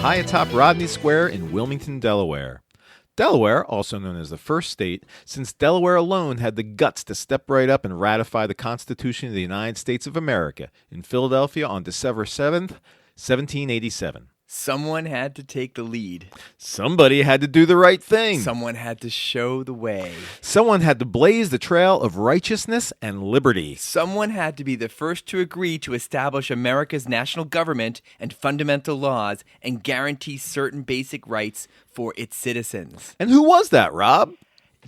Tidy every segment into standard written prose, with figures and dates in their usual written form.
high atop Rodney Square in Wilmington, Delaware. Delaware, also known as the first state, since Delaware alone had the guts to step right up and ratify the Constitution of the United States of America in Philadelphia on December 7th, 1787. Someone had to take the lead. Somebody had to do the right thing. Someone had to show the way. Someone had to blaze the trail of righteousness and liberty. Someone had to be the first to agree to establish America's national government and fundamental laws and guarantee certain basic rights for its citizens. And who was that, Rob?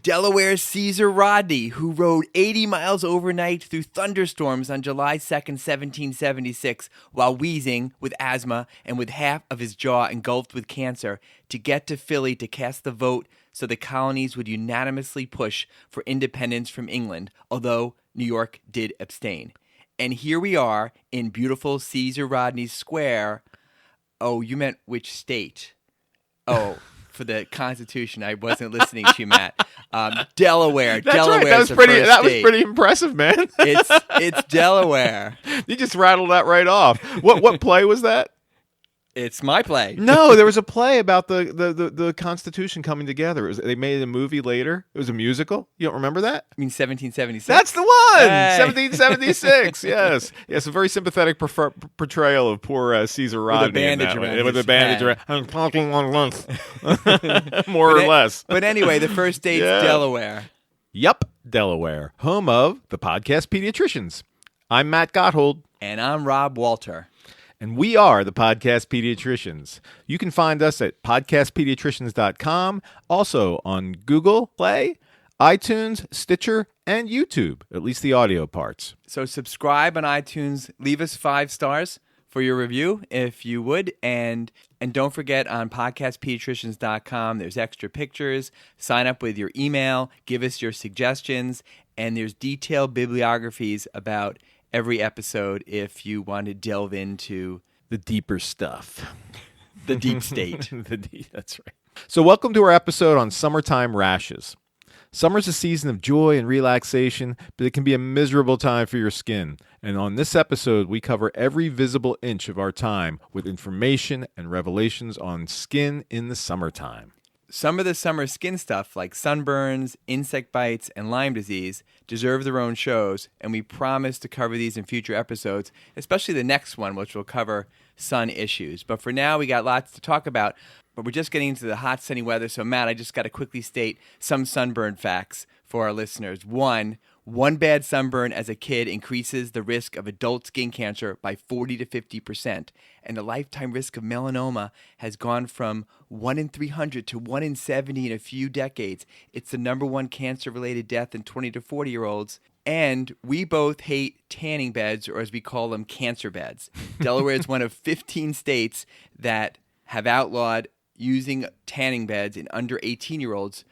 Delaware's Caesar Rodney, who rode 80 miles overnight through thunderstorms on July 2nd, 1776, while wheezing with asthma and with half of his jaw engulfed with cancer, to get to Philly to cast the vote so the colonies would unanimously push for independence from England, although New York did abstain. And here we are in beautiful Caesar Rodney Square. Oh, you meant which state? Oh, for the Constitution. I wasn't listening to you, Matt. Delaware. That's Delaware. right. That was pretty impressive, man. It's Delaware. You just rattled that right off. What play was that? It's my play. No, there was a play about the Constitution coming together. They made a movie later. It was a musical. You don't remember that? I mean, 1776. That's the one. Hey. 1776. Yes, yes, a very sympathetic portrayal of poor Caesar Rodney with a bandage around. With a his bandage head. around. I'm talking on lunch. More or less. But anyway, the first state's Delaware. Yup, Delaware, home of the Podcast Pediatricians. I'm Matt Gotthold. And I'm Rob Walter. And we are the Podcast Pediatricians. You can find us at podcastpediatricians.com, also on Google Play, iTunes, Stitcher, and YouTube, at least the audio parts. So subscribe on iTunes. Leave us 5 stars for your review, if you would. And don't forget, on podcastpediatricians.com, there's extra pictures. Sign up with your email. Give us your suggestions. And there's detailed bibliographies about every episode if you want to delve into the deeper stuff. The deep state. That's right. So welcome to our episode on summertime rashes. Summer's a season of joy and relaxation, but it can be a miserable time for your skin. And on this episode, we cover every visible inch of our time with information and revelations on skin in the summertime. Some of the summer skin stuff, like sunburns, insect bites, and Lyme disease, deserve their own shows, and we promise to cover these in future episodes, especially the next one, which will cover sun issues. But for now, we got lots to talk about, but we're just getting into the hot, sunny weather. So, Matt, I just got to quickly state some sunburn facts for our listeners. One bad sunburn as a kid increases the risk of adult skin cancer by 40 to 50%. And the lifetime risk of melanoma has gone from 1 in 300 to 1 in 70 in a few decades. It's the number one cancer-related death in 20 to 40-year-olds. And we both hate tanning beds, or as we call them, cancer beds. Delaware is one of 15 states that have outlawed using tanning beds in under 18-year-olds.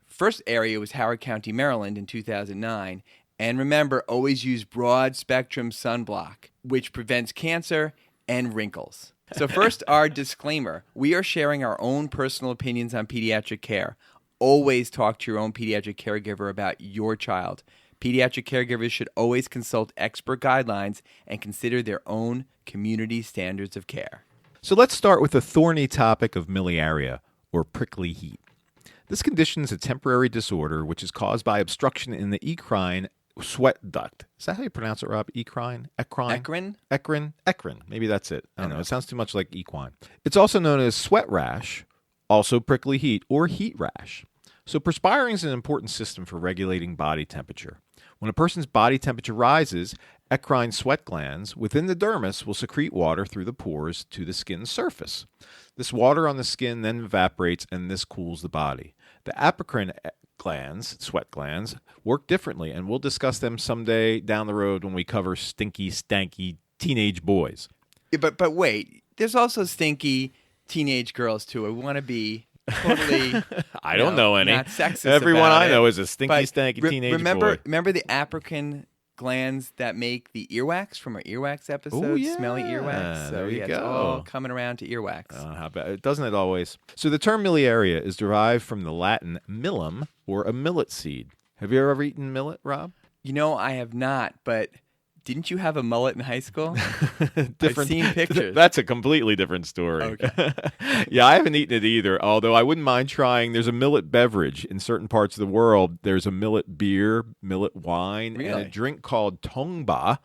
First area was Howard County, Maryland in 2009. And remember, always use broad spectrum sunblock, which prevents cancer and wrinkles. So first, our disclaimer. We are sharing our own personal opinions on pediatric care. Always talk to your own pediatric caregiver about your child. Pediatric caregivers should always consult expert guidelines and consider their own community standards of care. So let's start with the thorny topic of miliaria, or prickly heat. This condition is a temporary disorder which is caused by obstruction in the eccrine sweat duct. Is that how you pronounce it, Rob? Eccrine? Eccrine? Maybe that's it. I don't know. It sounds too much like equine. It's also known as sweat rash, also prickly heat, or heat rash. So perspiring is an important system for regulating body temperature. When a person's body temperature rises, eccrine sweat glands within the dermis will secrete water through the pores to the skin's surface. This water on the skin then evaporates, and this cools the body. The apocrine glands, sweat glands, work differently, and we'll discuss them someday down the road when we cover stinky, stanky teenage boys. Yeah, but wait, there's also stinky teenage girls too. I want to be totally. I don't know any. Not sexist. Everyone about I it. know is a stinky, stanky teenage boy. Remember the apocrine glands that make the earwax from our earwax episode? Oh, yeah. Smelly earwax. So there you go. It's all coming around to earwax. How about, doesn't it always? So the term miliaria is derived from the Latin millum, or a millet seed. Have you ever eaten millet, Rob? You know, I have not, but Didn't you have a mullet in high school? Different. I've seen pictures. That's a completely different story. Okay. Yeah, I haven't eaten it either, although I wouldn't mind trying. There's a millet beverage in certain parts of the world. There's a millet beer, millet wine, and a Really? drink called tongba.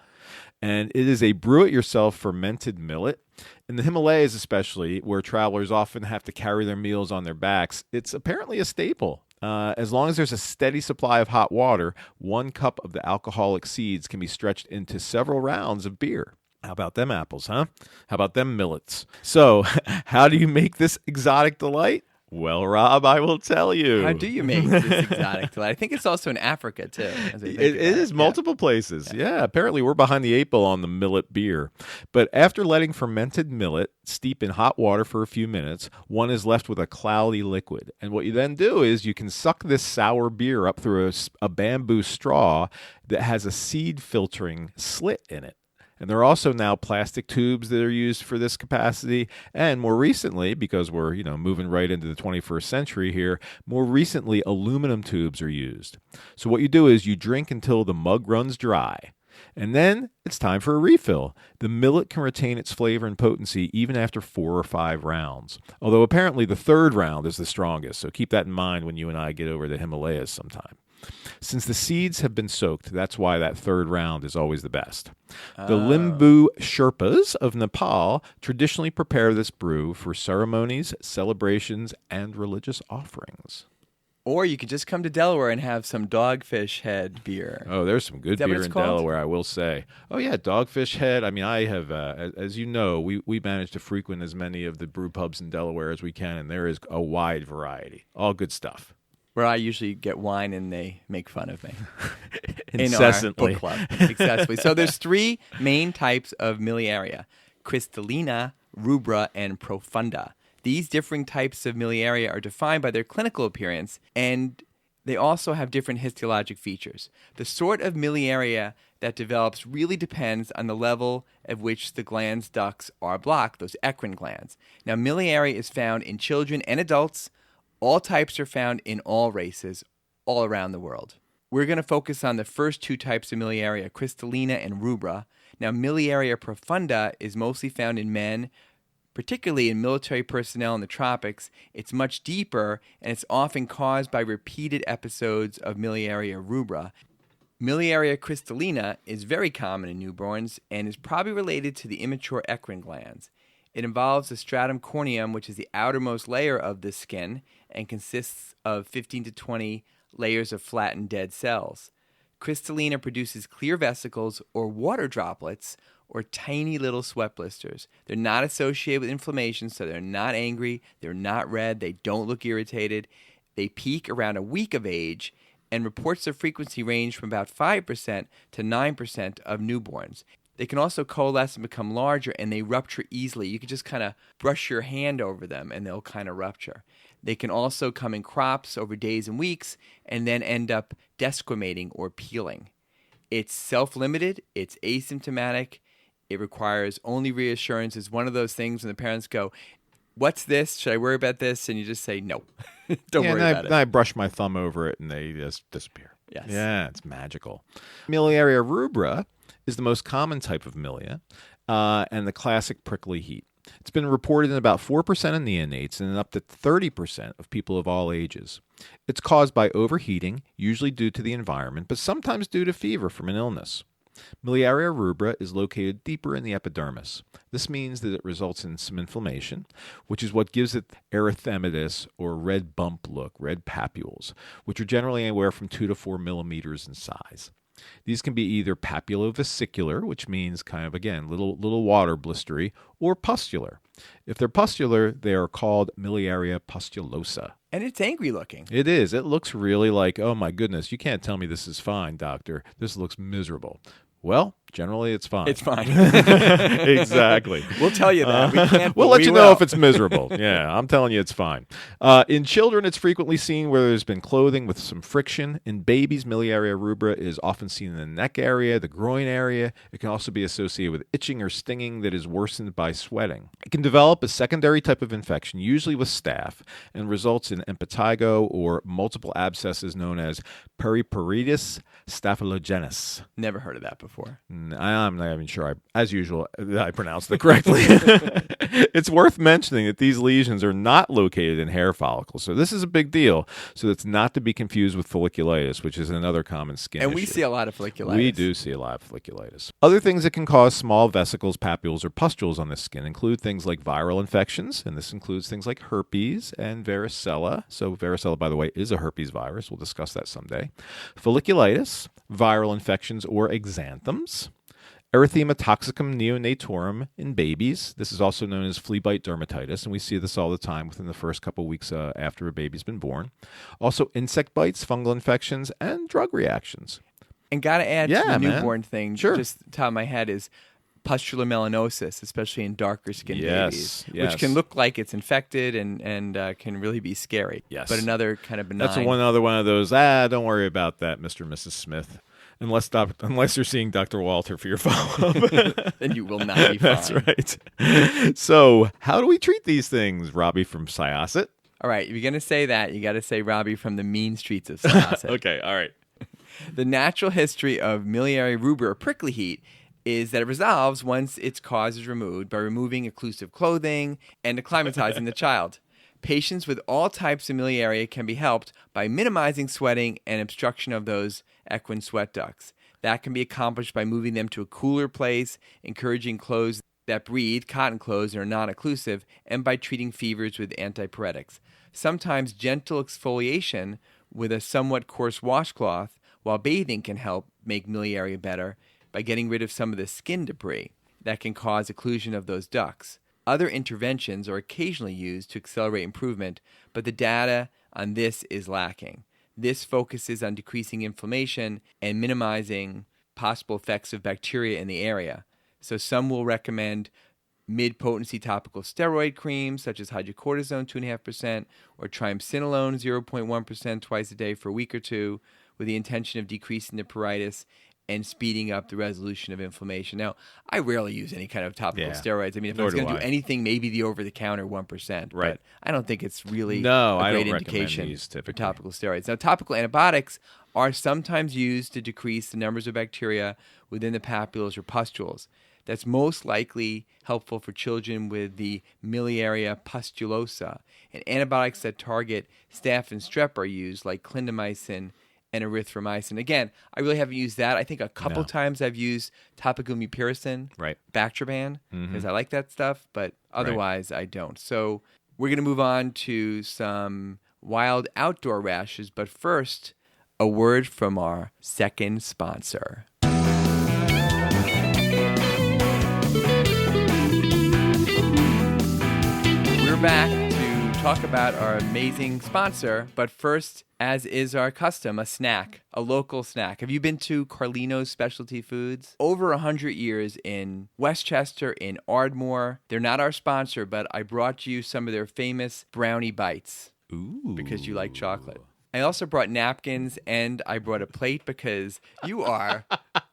And it is a brew-it-yourself fermented millet. In the Himalayas especially, where travelers often have to carry their meals on their backs, it's apparently a staple. As long as there's a steady supply of hot water, 1 cup of the alcoholic seeds can be stretched into several rounds of beer. How about them apples, huh? How about them millets? So, how do you make this exotic delight? Well, Rob, I will tell you. How do you make this exotic delight? I think it's also in Africa, too. As I think It about is multiple places. Yeah, apparently we're behind the 8 ball on the millet beer. But after letting fermented millet steep in hot water for a few minutes, one is left with a cloudy liquid. And what you then do is you can suck this sour beer up through a bamboo straw that has a seed filtering slit in it. And there are also now plastic tubes that are used for this capacity. And more recently, because we're, moving right into the 21st century here, more recently, aluminum tubes are used. So what you do is you drink until the mug runs dry. And then it's time for a refill. The millet can retain its flavor and potency even after 4 or 5 rounds. Although apparently the 3rd round is the strongest. So keep that in mind when you and I get over the Himalayas sometime. Since the seeds have been soaked, that's why that 3rd round is always the best. The Limbu Sherpas of Nepal traditionally prepare this brew for ceremonies, celebrations, and religious offerings. Or you could just come to Delaware and have some Dogfish Head beer. Oh, there's some good Is that what beer it's in called? Delaware, I will say. Oh, yeah, Dogfish Head. I mean, I have, as you know, we manage to frequent as many of the brew pubs in Delaware as we can, and there is a wide variety. All good stuff. Where I usually get wine and they make fun of me. Incessantly. In our book club. Excessively. So there's 3 main types of Miliaria: crystallina, rubra, and profunda. These differing types of Miliaria are defined by their clinical appearance, and they also have different histologic features. The sort of Miliaria that develops really depends on the level at which the glands ducts are blocked, those eccrine glands. Now, Miliaria is found in children and adults. All types are found in all races, all around the world. We're going to focus on the first 2 types of Miliaria, crystallina and rubra. Now, Miliaria profunda is mostly found in men, particularly in military personnel in the tropics. It's much deeper, and it's often caused by repeated episodes of Miliaria rubra. Miliaria crystallina is very common in newborns and is probably related to the immature eccrine glands. It involves the stratum corneum, which is the outermost layer of the skin, and consists of 15 to 20 layers of flattened dead cells. Crystallina produces clear vesicles or water droplets or tiny little sweat blisters. They're not associated with inflammation, so they're not angry, they're not red, they don't look irritated. They peak around a week of age, and reports of frequency range from about 5% to 9% of newborns. They can also coalesce and become larger, and they rupture easily. You can just kind of brush your hand over them, and they'll kind of rupture. They can also come in crops over days and weeks, and then end up desquamating or peeling. It's self-limited. It's asymptomatic. It requires only reassurance. It's one of those things when the parents go, "What's this? Should I worry about this?" And you just say, "No, don't worry about it." Then I brush my thumb over it, and they just disappear. Yes. Yeah, it's magical. Miliaria rubra is the most common type of milia, and the classic prickly heat. It's been reported in about 4% of neonates and in up to 30% of people of all ages. It's caused by overheating, usually due to the environment, but sometimes due to fever from an illness. Miliaria rubra is located deeper in the epidermis. This means that it results in some inflammation, which is what gives it erythematous or red bump look, red papules, which are generally anywhere from 2 to 4 millimeters in size. These can be either papulovesicular, which means kind of, again, little water blistery, or pustular. If they're pustular, they are called Miliaria pustulosa. And it's angry looking. It is. It looks really like, oh my goodness, you can't tell me this is fine, doctor. This looks miserable. Well, generally it's fine. It's fine. Exactly. We'll tell you that. We can't, We'll but let we you know will. if it's miserable. Yeah, I'm telling you it's fine. In children, it's frequently seen where there's been clothing with some friction. In babies, Miliaria rubra is often seen in the neck area, the groin area. It can also be associated with itching or stinging that is worsened by sweating. It can develop a secondary type of infection, usually with staph, and results in impetigo or multiple abscesses known as periparietis staphylogenus. Never heard of that before. and I'm not even sure, as usual, I pronounced it correctly. It's worth mentioning that these lesions are not located in hair follicles. So this is a big deal. So it's not to be confused with folliculitis, which is another common skin And issue. we see a lot of folliculitis. We do see a lot of folliculitis. Other things that can cause small vesicles, papules, or pustules on the skin include things like viral infections, and this includes things like herpes and varicella. So varicella, by the way, is a herpes virus. We'll discuss that someday. Folliculitis, viral infections or exanthems, erythema toxicum neonatorum in babies. This is also known as flea bite dermatitis, and we see this all the time within the first couple weeks after a baby's been born. Also, insect bites, fungal infections, and drug reactions. And got to add to the Yeah, man. newborn thing, Sure. just top of my head, is pustular melanosis, especially in darker skinned babies, yes. which can look like it's infected and can really be scary. Yes. But another kind of benign. That's another one of those, don't worry about that, Mr. and Mrs. Smith. Unless you're seeing Dr. Walter for your follow-up. Then you will not be fine. That's right. So, how do we treat these things, Robbie from Syosset? All right, if you're going to say that, you got to say Robbie from the mean streets of Syosset. Okay, all right. The natural history of miliary rubor or prickly heat is that it resolves once its cause is removed by removing occlusive clothing and acclimatizing the child. Patients with all types of miliaria can be helped by minimizing sweating and obstruction of those equine sweat ducts. That can be accomplished by moving them to a cooler place, encouraging clothes that breathe, cotton clothes, and are non-occlusive, and by treating fevers with antipyretics. Sometimes gentle exfoliation with a somewhat coarse washcloth while bathing can help make miliaria better by getting rid of some of the skin debris that can cause occlusion of those ducts. Other interventions are occasionally used to accelerate improvement, but the data on this is lacking. This focuses on decreasing inflammation and minimizing possible effects of bacteria in the area. So some will recommend mid-potency topical steroid creams such as hydrocortisone 2.5% or triamcinolone 0.1% twice a day for a week or two with the intention of decreasing the pruritus and speeding up the resolution of inflammation. Now, I rarely use any kind of topical steroids. I mean, if I was going to do anything, maybe the over-the-counter 1%. Right. But I don't think it's really I a great don't indication recommend these for typically. topical steroids. Now, topical antibiotics are sometimes used to decrease the numbers of bacteria within the papules or pustules. That's most likely helpful for children with the miliaria pustulosa. And antibiotics that target staph and strep are used, like clindamycin and erythromycin. Again, I really haven't used that. I think a couple times I've used topical mupirocin, Bactroban, because I like that stuff, but otherwise I don't. So we're going to move on to some wild outdoor rashes, but first, a word from our second sponsor. We're back to talk about our amazing sponsor, but first, as is our custom, a snack, a local snack. Have you been to Carlino's Specialty Foods? Over 100 years in Westchester, in Ardmore. They're not our sponsor, but I brought you some of their famous brownie bites. Ooh. Because you like chocolate. I also brought napkins, and I brought a plate because you are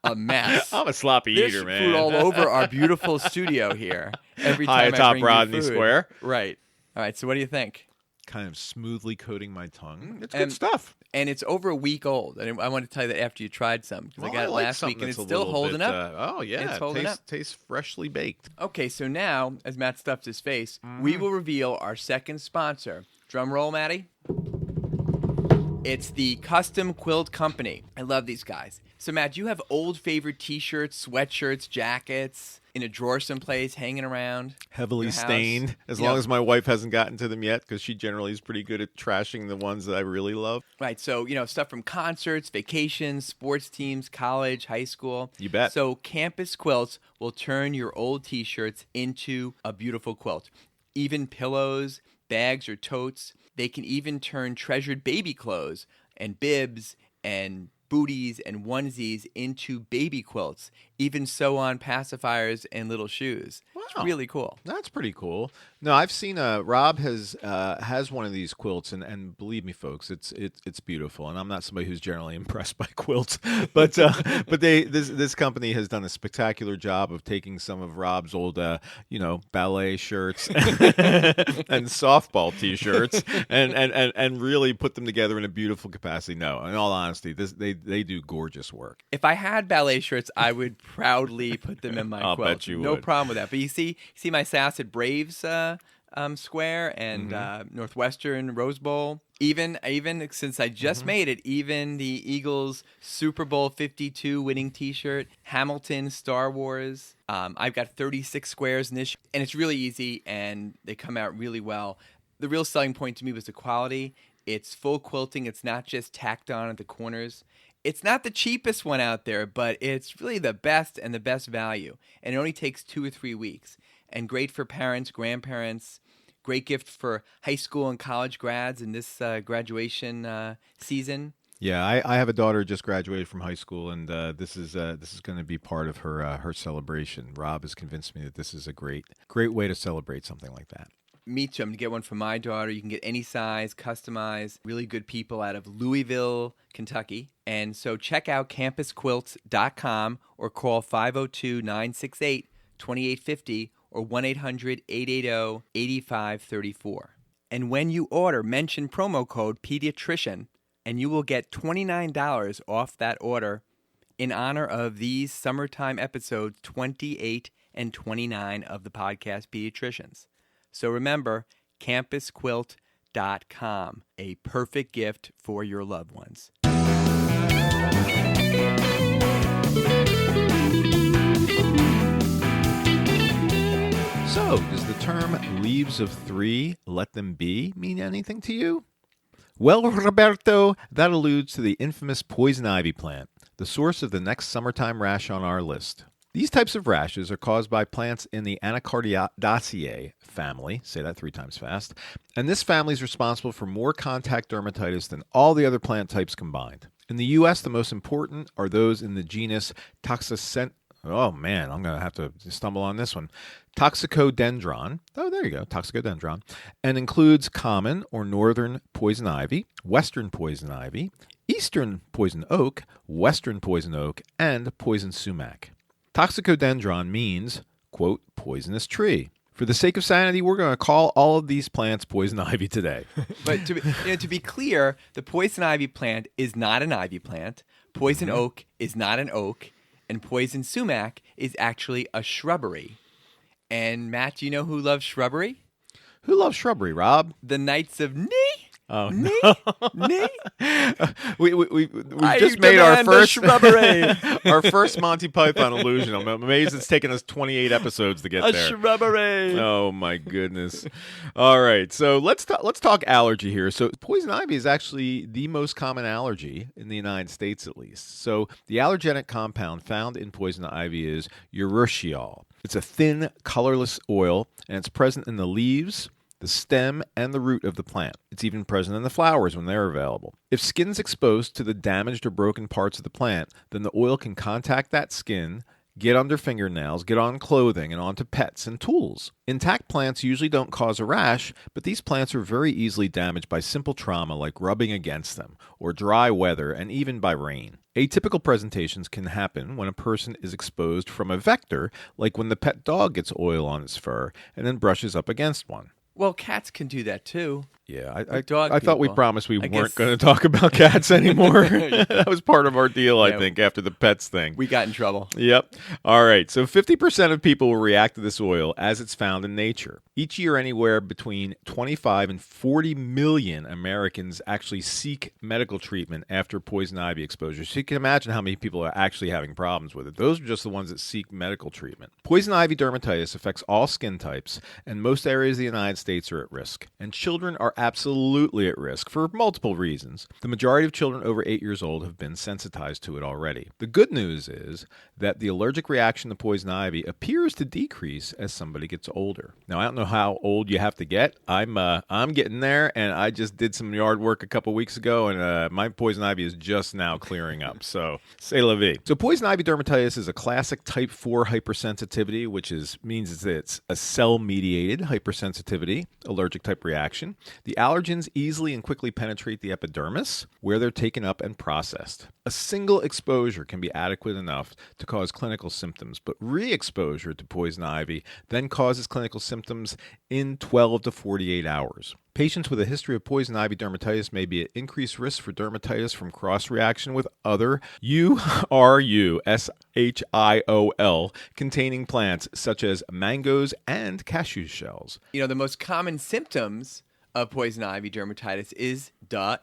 a mess. I'm a sloppy There's eater, man. food all over our beautiful studio here. Every High time I atop bring you Rodney food. Square. Right. All right, so what do you think? Kind of smoothly coating my tongue. It's And- good stuff. And it's over a week old. And I want to tell you that after you tried some, because I got it like last week, something and it's that's a still little holding bit, up. It's holding up. Tastes freshly baked. Okay, so now, as Matt stuffs his face, we will reveal our second sponsor. Drum roll, Matty. It's the Custom Quilt Company. I love these guys. So, Matt, you have old favorite T-shirts, sweatshirts, jackets in a drawer someplace hanging around. Heavily your house. stained. As You long know- as my wife hasn't gotten to them yet, because she generally is pretty good at trashing the ones that I really love. Right, so, stuff from concerts, vacations, sports teams, college, high school. You bet. So Campus Quilts will turn your old T-shirts into a beautiful quilt. Even pillows, bags, or totes. They can even turn treasured baby clothes and bibs and booties and onesies into baby quilts. Even sew on pacifiers and little shoes. It's Wow. really cool. That's pretty cool. No, I've seen Rob has one of these quilts, and believe me, folks, it's beautiful. And I'm not somebody who's generally impressed by quilts, but this company has done a spectacular job of taking some of Rob's old ballet shirts and softball T-shirts and really put them together in a beautiful capacity. No, in all honesty, they they do gorgeous work. If I had ballet shirts, I would proudly put them in my I'll quilt. bet you No would. problem with that. But you see my Sasset Braves square and Northwestern Rose Bowl. Even since I just made it, even the Eagles Super Bowl 52 winning T-shirt, Hamilton, Star Wars. I've got 36 squares in this, and it's really easy, and they come out really well. The real selling point to me was the quality. It's full quilting. It's not just tacked on at the corners. It's not the cheapest one out there, but it's really the best and the best value. And it only takes 2 or 3 weeks. And great for parents, grandparents. Great gift for high school and college grads in this graduation season. Yeah, I have a daughter who just graduated from high school, and this is going to be part of her celebration. Rob has convinced me that this is a great way to celebrate something like that. Me too. I'm going to get one for my daughter. You can get any size, customized. Really good people out of Louisville, Kentucky. And so check out campusquilts.com or call 502-968-2850 or 1-800-880-8534. And when you order, mention promo code Pediatrician, and you will get $29 off that order in honor of these summertime episodes 28 and 29 of the podcast Pediatricians. So remember, campusquilt.com, a perfect gift for your loved ones. So, does the term leaves of 3, let them be, mean anything to you? Well, Roberto, that alludes to the infamous poison ivy plant, the source of the next summertime rash on our list. These types of rashes are caused by plants in the Anacardiaceae family, say that 3 times fast, and this family is responsible for more contact dermatitis than all the other plant types combined. In the U.S., the most important are those in the genus Oh man, I'm going to have to stumble on this one. Toxicodendron. Oh, there you go. Toxicodendron. And includes common or northern poison ivy, western poison ivy, eastern poison oak, western poison oak, and poison sumac. Toxicodendron means, quote, poisonous tree. For the sake of sanity, we're going to call all of these plants poison ivy today. But to be clear, the poison ivy plant is not an ivy plant. Poison oak is not an oak. And poison sumac is actually a shrubbery. And Matt, do you know who loves shrubbery? Who loves shrubbery, Rob? The Knights of Knee. Oh, Knee? Knee? We just made our first Monty Python illusion. I'm amazed it's taken us 28 episodes to get there. Shrubbery. Oh my goodness! All right, so let's talk allergy here. So poison ivy is actually the most common allergy in the United States, at least. So the allergenic compound found in poison ivy is urushiol. It's a thin, colorless oil, and it's present in the leaves, the stem, and the root of the plant. It's even present in the flowers when they're available. If skin's exposed to the damaged or broken parts of the plant, then the oil can contact that skin, get under fingernails, get on clothing, and onto pets and tools. Intact plants usually don't cause a rash, but these plants are very easily damaged by simple trauma like rubbing against them, or dry weather, and even by rain. Atypical presentations can happen when a person is exposed from a vector, like when the pet dog gets oil on its fur and then brushes up against one. Well, cats can do that too. Yeah, Like dog I thought we people. promised we I weren't guess- going to talk about cats anymore. That was part of our deal, I Yeah. think, after the pets thing. We got in trouble. Yep. All right. So 50% of people will react to this oil as it's found in nature. Each year, anywhere between 25 and 40 million Americans actually seek medical treatment after poison ivy exposure. So you can imagine how many people are actually having problems with it. Those are just the ones that seek medical treatment. Poison ivy dermatitis affects all skin types, and most areas of the United States are at risk. And children are absolutely at risk for multiple reasons. The majority of children over 8 years old have been sensitized to it already. The good news is that the allergic reaction to poison ivy appears to decrease as somebody gets older. Now, I don't know how old you have to get. I'm getting there, and I just did some yard work a couple weeks ago, and my poison ivy is just now clearing up. So, c'est la vie. So, poison ivy dermatitis is a classic type 4 hypersensitivity, which means it's a cell-mediated hypersensitivity, allergic type reaction. The The allergens easily and quickly penetrate the epidermis, where they're taken up and processed. A single exposure can be adequate enough to cause clinical symptoms, but re-exposure to poison ivy then causes clinical symptoms in 12 to 48 hours. Patients with a history of poison ivy dermatitis may be at increased risk for dermatitis from cross-reaction with other urushiol containing plants such as mangoes and cashew shells. The most common symptoms of poison ivy dermatitis is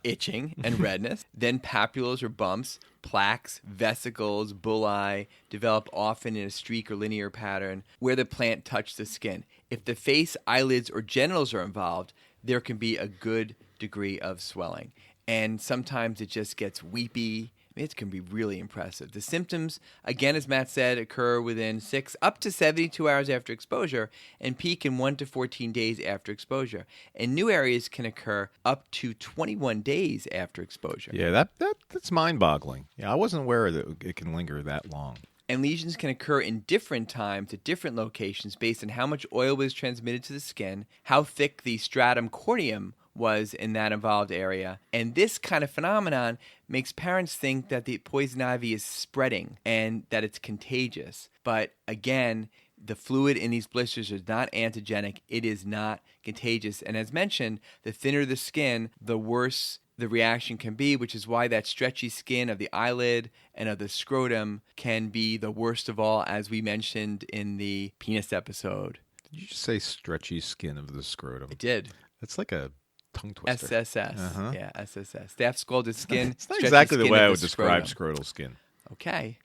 itching and redness. Then papules or bumps, plaques, vesicles, bullae develop often in a streak or linear pattern where the plant touched the skin. If the face, eyelids, or genitals are involved, there can be a good degree of swelling. And sometimes it just gets weepy. It can be really impressive. The symptoms, again, as Matt said, occur within 6 up to 72 hours after exposure and peak in 1 to 14 days after exposure. And new areas can occur up to 21 days after exposure. Yeah, that's mind-boggling. Yeah, I wasn't aware that it can linger that long. And lesions can occur in different times at different locations based on how much oil was transmitted to the skin, how thick the stratum corneum was in that involved area. And this kind of phenomenon makes parents think that the poison ivy is spreading and that it's contagious. But again, the fluid in these blisters is not antigenic. It is not contagious. And as mentioned, the thinner the skin, the worse the reaction can be, which is why that stretchy skin of the eyelid and of the scrotum can be the worst of all, as we mentioned in the penis episode. Did you just say stretchy skin of the scrotum? I did. That's like a tongue twister. SSS. Yeah, SSS. Staph scalded skin. It's not exactly the way I would describe scrotal skin. Okay.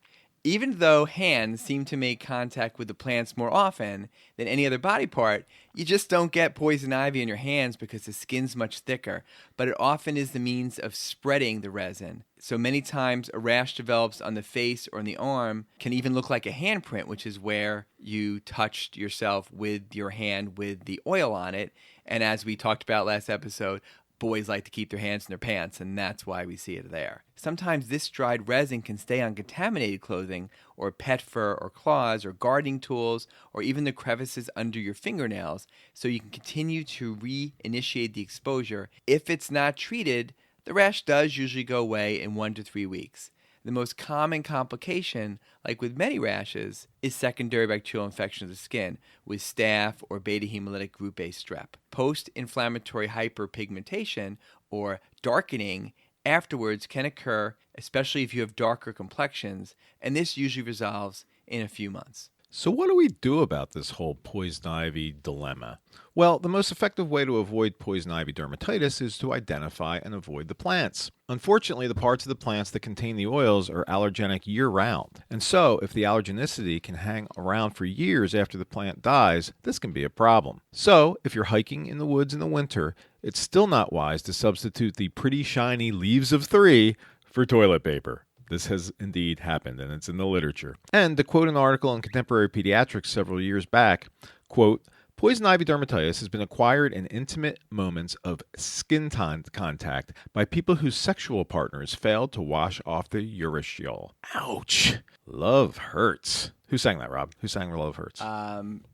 Even though hands seem to make contact with the plants more often than any other body part, you just don't get poison ivy in your hands because the skin's much thicker. But it often is the means of spreading the resin. So many times a rash develops on the face or on the arm, can even look like a handprint, which is where you touched yourself with your hand with the oil on it. And as we talked about last episode, boys like to keep their hands in their pants, and that's why we see it there. Sometimes this dried resin can stay on contaminated clothing or pet fur or claws or gardening tools or even the crevices under your fingernails, so you can continue to reinitiate the exposure. If it's not treated, the rash does usually go away in 1 to 3 weeks. The most common complication, like with many rashes, is secondary bacterial infection of the skin with staph or beta-hemolytic group A strep. Post-inflammatory hyperpigmentation or darkening afterwards can occur, especially if you have darker complexions, and this usually resolves in a few months. So what do we do about this whole poison ivy dilemma? Well, the most effective way to avoid poison ivy dermatitis is to identify and avoid the plants. Unfortunately, the parts of the plants that contain the oils are allergenic year-round. And so, if the allergenicity can hang around for years after the plant dies, this can be a problem. So, if you're hiking in the woods in the winter, it's still not wise to substitute the pretty shiny leaves of 3 for toilet paper. This has indeed happened, and it's in the literature. And to quote an article in Contemporary Pediatrics several years back, quote, poison ivy dermatitis has been acquired in intimate moments of skin contact by people whose sexual partners failed to wash off the urushiol. Ouch. Love hurts. Who sang that, Rob? Who sang Love Hurts?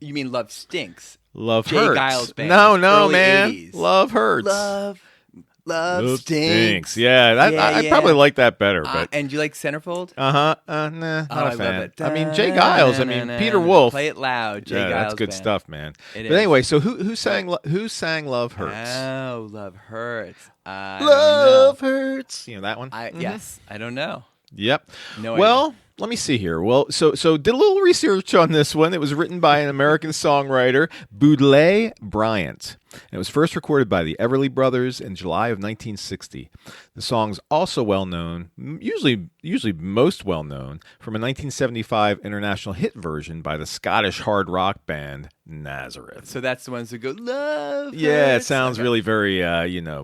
You mean Love Stinks? Love Jay Hurts. Giles Band. No, Early man. 80s. Love Hurts. Love stinks. Yeah, I probably like that better. But and do you like Centerfold? nah, not a fan. love it. I mean, Jay Giles. I mean, Peter Wolf. Play it loud, Jay Giles. That's good Band. stuff, man. It But is. anyway, so who sang Love Hurts? Oh, Love Hurts. Love Hurts. You know that one? Yes, I don't know. Yep. No Well, let me see here. Well, so did a little research on this one. It was written by an American songwriter, Boudleigh Bryant. And it was first recorded by the Everly Brothers in July of 1960. The song's also well known, usually most well known, from a 1975 international hit version by the Scottish hard rock band Nazareth. So that's the ones that go, Love Yeah, it Hurts. sounds really very,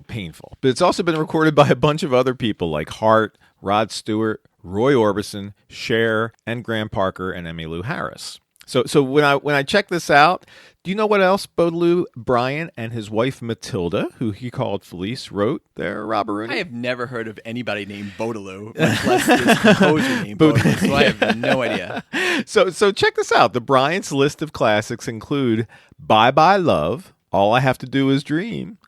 painful. But it's also been recorded by a bunch of other people like Hart, Rod Stewart, Roy Orbison, Cher, and Graham Parker, and Emmylou Harris. So when I check this out, do you know what else Boudleigh Bryant and his wife Matilda, who he called Felice, wrote there, Robert Rooney? I have never heard of anybody named Baudelaire, much less this composer named Baudelaire, so I have no idea. So check this out. The Bryant's list of classics include Bye Bye Love, All I Have to Do Is Dream,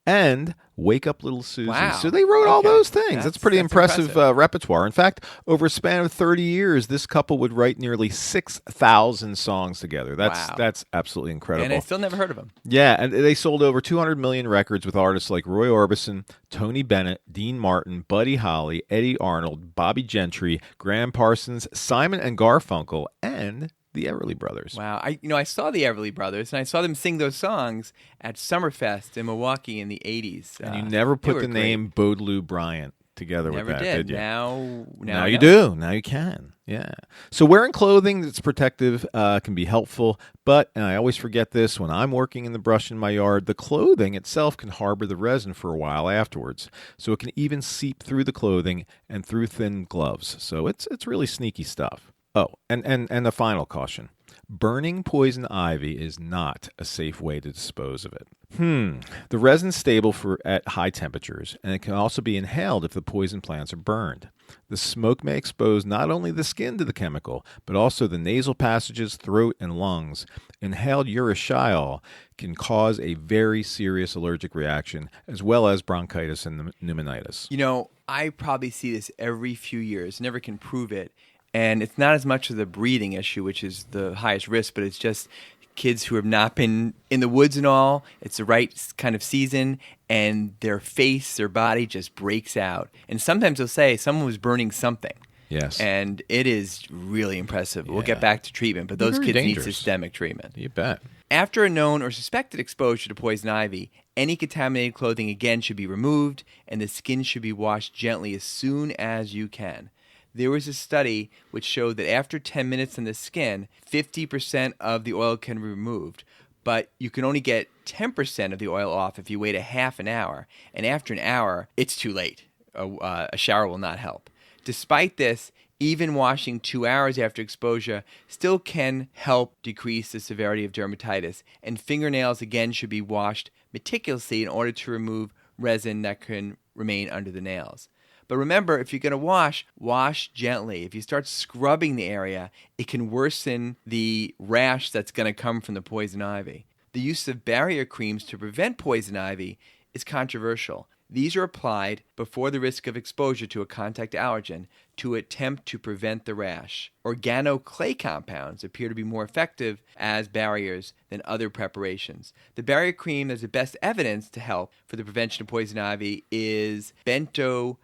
and Wake Up Little Susie. Wow. So they wrote all Okay. those things. That's pretty That's impressive repertoire. In fact, over a span of 30 years, this couple would write nearly 6,000 songs together. Wow. That's absolutely incredible. And I still never heard of them. Yeah, and they sold over 200 million records with artists like Roy Orbison, Tony Bennett, Dean Martin, Buddy Holly, Eddie Arnold, Bobby Gentry, Graham Parsons, Simon and Garfunkel, and the Everly Brothers. Wow. I saw the Everly Brothers, and I saw them sing those songs at Summerfest in Milwaukee in the 80s. And you never they put were the great. name Baudelaire Bryant together Never with that, did. you? Now Now I you know. do. Now you can. Yeah. So wearing clothing that's protective can be helpful, but, and I always forget this, when I'm working in the brush in my yard, the clothing itself can harbor the resin for a while afterwards. So it can even seep through the clothing and through thin gloves. So it's really sneaky stuff. Oh, and the final caution. Burning poison ivy is not a safe way to dispose of it. The resin's stable at high temperatures, and it can also be inhaled if the poison plants are burned. The smoke may expose not only the skin to the chemical, but also the nasal passages, throat, and lungs. Inhaled urushiol can cause a very serious allergic reaction, as well as bronchitis and pneumonitis. I probably see this every few years. Never can prove it. And it's not as much of the breathing issue, which is the highest risk, but it's just kids who have not been in the woods and all. It's the right kind of season, and their face, their body just breaks out. And sometimes they'll say someone was burning something. Yes. And it is really impressive. We'll Yeah. get back to treatment, but those Very kids dangerous. need systemic treatment. You bet. After a known or suspected exposure to poison ivy, any contaminated clothing again should be removed, and the skin should be washed gently as soon as you can. There was a study which showed that after 10 minutes on the skin, 50% of the oil can be removed, but you can only get 10% of the oil off if you wait a half an hour, and after an hour, it's too late. A shower will not help. Despite this, even washing 2 hours after exposure still can help decrease the severity of dermatitis, and fingernails again should be washed meticulously in order to remove resin that can remain under the nails. But remember, if you're going to wash gently. If you start scrubbing the area, it can worsen the rash that's going to come from the poison ivy. The use of barrier creams to prevent poison ivy is controversial. These are applied before the risk of exposure to a contact allergen to attempt to prevent the rash. Organoclay compounds appear to be more effective as barriers than other preparations. The barrier cream that's the best evidence to help for the prevention of poison ivy is bentoquatum,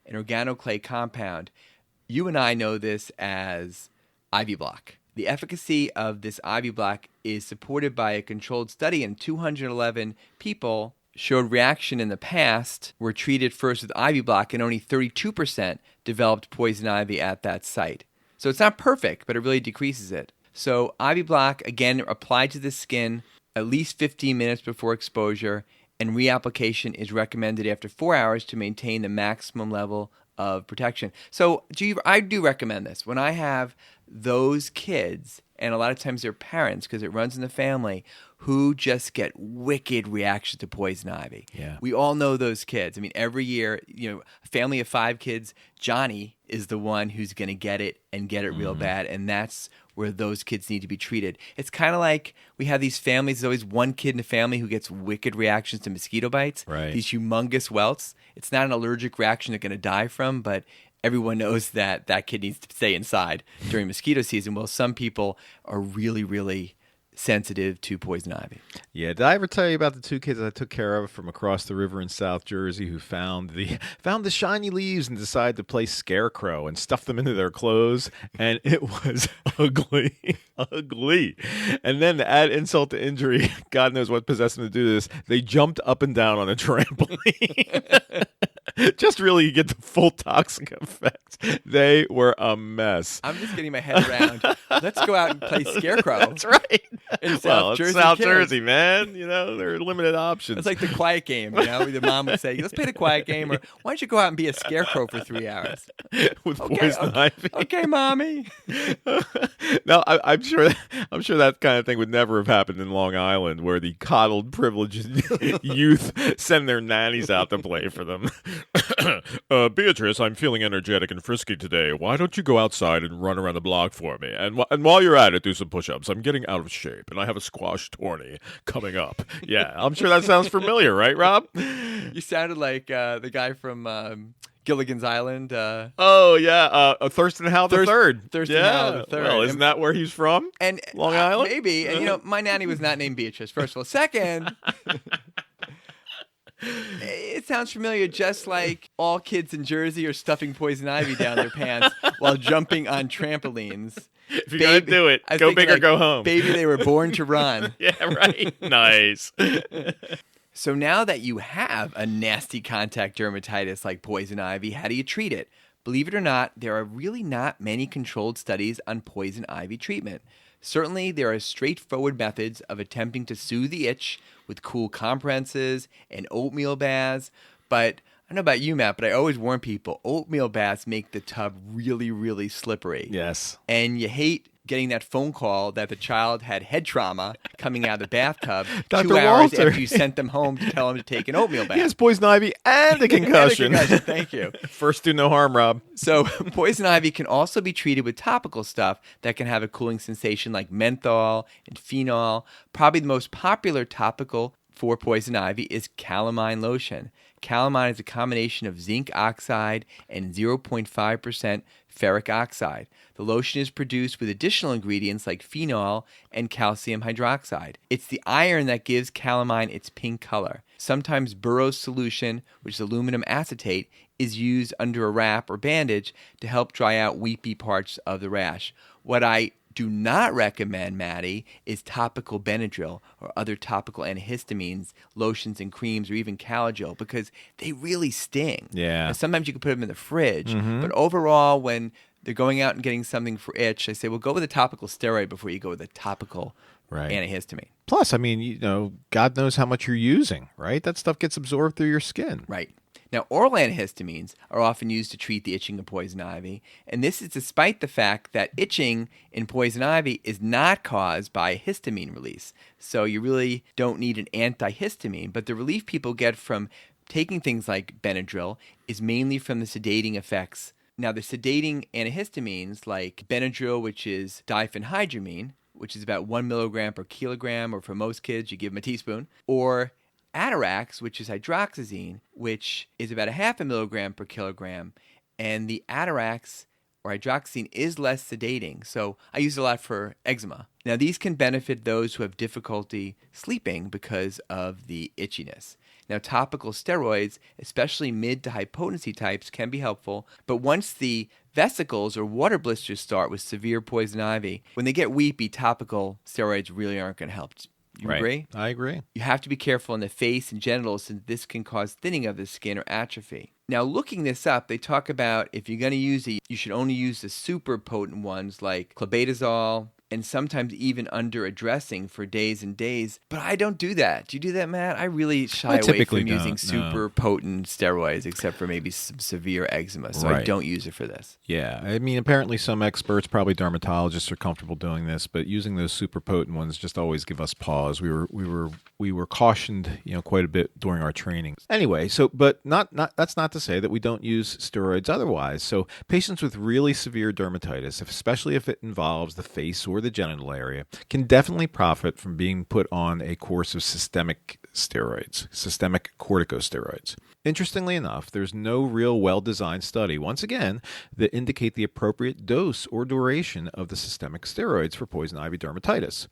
an organoclay compound. You and I know this as Ivy Block. The efficacy of this Ivy Block is supported by a controlled study, and 211 people showed reaction in the past, were treated first with Ivy Block, and only 32% developed poison ivy at that site. So it's not perfect, but it really decreases it. So Ivy Block, again, applied to the skin at least 15 minutes before exposure, and reapplication is recommended after 4 hours to maintain the maximum level of protection. So I do recommend this. When I have those kids, and a lot of times their parents, because it runs in the family, who just get wicked reactions to poison ivy. Yeah. We all know those kids. I mean, every year, a family of 5 kids, Johnny is the one who's going to get it and get it real bad, and that's where those kids need to be treated. It's kind of like we have these families, there's always one kid in the family who gets wicked reactions to mosquito bites, Right. These humongous welts. It's not an allergic reaction they're going to die from, but everyone knows that that kid needs to stay inside during mosquito season. Well, some people are really, really sensitive to poison ivy. Yeah, did I ever tell you about the 2 kids I took care of from across the river in South Jersey who found the shiny leaves and decided to play scarecrow and stuff them into their clothes, and it was ugly, ugly. And then to add insult to injury, God knows what possessed them to do this, they jumped up and down on a trampoline. Just really get the full toxic effects. They were a mess. I'm just getting my head around. Let's go out and play scarecrow. That's right. In Well, South Jersey, it's South kids. Jersey, man. There are limited options. It's like the quiet game, The mom would say, let's play the quiet game, or why don't you go out and be a scarecrow for 3 hours? with poison ivy. Okay, mommy. No, I'm sure that kind of thing would never have happened in Long Island, where the coddled, privileged youth send their nannies out to play for them. Beatrice, I'm feeling energetic and frisky today. Why don't you go outside and run around the block for me? And while you're at it, do some push-ups. I'm getting out of shape, and I have a squash tourney coming up. Yeah, I'm sure that sounds familiar, right, Rob? You sounded like the guy from Gilligan's Island. Oh, yeah, Thurston Howell the Third. Thurston yeah. Howell the Third. Well, isn't that where he's from? And Long Island? Maybe. And, my nanny was not named Beatrice, first of all. Second, it sounds familiar, just like all kids in Jersey are stuffing poison ivy down their pants while jumping on trampolines. If you're going to do it, I go think, big or go home. Baby, they were born to run. Yeah, right. Nice. So now that you have a nasty contact dermatitis like poison ivy, how do you treat it? Believe it or not, there are really not many controlled studies on poison ivy treatment. Certainly, there are straightforward methods of attempting to soothe the itch with cool compresses and oatmeal baths, but I don't know about you, Matt, but I always warn people, oatmeal baths make the tub really, really slippery. Yes. And you hate getting that phone call that the child had head trauma coming out of the bathtub Dr. 2 hours Walter. after you sent them home to tell them to take an oatmeal bath. He has poison ivy and a concussion. Thank you. First, do no harm, Rob. So poison ivy can also be treated with topical stuff that can have a cooling sensation like menthol and phenol. Probably the most popular topical for poison ivy is calamine lotion. Calamine is a combination of zinc oxide and 0.5% ferric oxide. The lotion is produced with additional ingredients like phenol and calcium hydroxide. It's the iron that gives calamine its pink color. Sometimes Burroughs solution, which is aluminum acetate, is used under a wrap or bandage to help dry out weepy parts of the rash. What I do not recommend, Maddie, is topical Benadryl or other topical antihistamines, lotions and creams, or even Calagel, because they really sting. Yeah. Now, sometimes you can put them in the fridge, but overall, when they're going out and getting something for itch, I say, well, go with a topical steroid before you go with a topical antihistamine. Plus, I mean, God knows how much you're using, right? That stuff gets absorbed through your skin. Right. Now, oral antihistamines are often used to treat the itching of poison ivy, and this is despite the fact that itching in poison ivy is not caused by histamine release. So you really don't need an antihistamine, but the relief people get from taking things like Benadryl is mainly from the sedating effects. Now, the sedating antihistamines like Benadryl, which is diphenhydramine, which is about 1 milligram per kilogram, or for most kids, you give them a teaspoon, or Atarax, which is hydroxyzine, which is about 0.5 milligram per kilogram, and the Atarax or hydroxyzine is less sedating. So I use it a lot for eczema. Now, these can benefit those who have difficulty sleeping because of the itchiness. Now, topical steroids, especially mid to high potency types, can be helpful, but once the vesicles or water blisters start with severe poison ivy, when they get weepy, topical steroids really aren't going to help. You agree? I agree. You have to be careful in the face and genitals, since this can cause thinning of the skin or atrophy. Now, looking this up, they talk about if you're going to use it, you should only use the super potent ones like clobetasol, and sometimes even under a dressing for days and days. But I don't do that. Do you do that, Matt? I really shy away from using super potent steroids, except for maybe some severe eczema. So I don't use it for this. Yeah. I mean, apparently some experts, probably dermatologists, are comfortable doing this, but using those super potent ones just always give us pause. We were cautioned, quite a bit during our training. Anyway, but that's not to say that we don't use steroids otherwise. So patients with really severe dermatitis, especially if it involves the face or the genital area, can definitely profit from being put on a course of systemic corticosteroids. Interestingly enough, there's no real well-designed study, once again, that indicate the appropriate dose or duration of the systemic steroids for poison ivy dermatitis.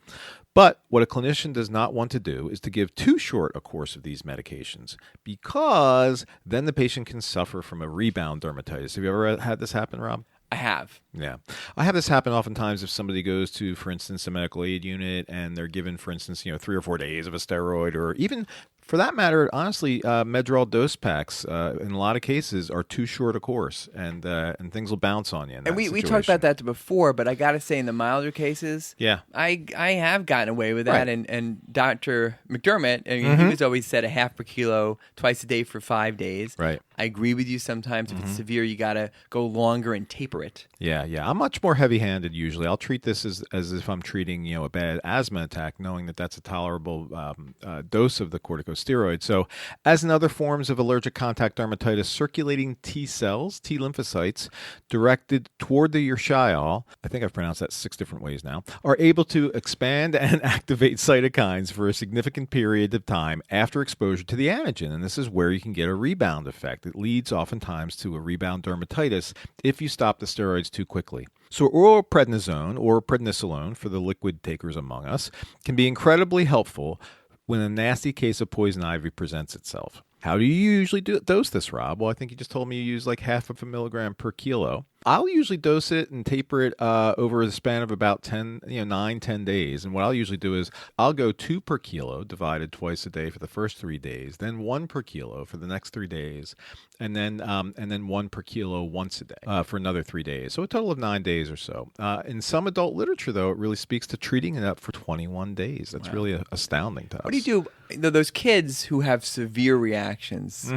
But what a clinician does not want to do is to give too short a course of these medications, because then the patient can suffer from a rebound dermatitis. Have you ever had this happen, Rob? I have. Yeah. I have this happen oftentimes if somebody goes to, for instance, a medical aid unit and they're given, for instance, 3 or 4 days of a steroid, or even, for that matter, honestly, Medrol dose packs in a lot of cases are too short a course, and things will bounce on you. And we talked about that before, but I got to say, in the milder cases, I have gotten away with that. Right. And Dr. McDermott, he was always said 0.5 per kilo twice a day for 5 days. Right. I agree with you. Sometimes if it's severe, you got to go longer and taper it. Yeah. I'm much more heavy-handed usually. I'll treat this as if I'm treating a bad asthma attack, knowing that that's a tolerable dose of the corticosteroid. corticosteroid. So, as in other forms of allergic contact dermatitis, circulating T cells, T lymphocytes, directed toward the urtiole, I think I've pronounced that 6 different ways now, are able to expand and activate cytokines for a significant period of time after exposure to the antigen. And this is where you can get a rebound effect. It leads oftentimes to a rebound dermatitis if you stop the steroids too quickly. So oral prednisone, or prednisolone for the liquid takers among us, can be incredibly helpful when a nasty case of poison ivy presents itself. How do you usually dose this, Rob? Well, I think you just told me you use like 0.5 milligram per kilo. I'll usually dose it and taper it over the span of about 9, 10 days. And what I'll usually do is I'll go 2 per kilo divided twice a day for the first 3 days, then 1 per kilo for the next 3 days, and then 1 per kilo once a day for another 3 days. So a total of 9 days or so. In some adult literature, though, it really speaks to treating it up for 21 days. That's really astounding to us. What do you do? Those kids who have severe reactions,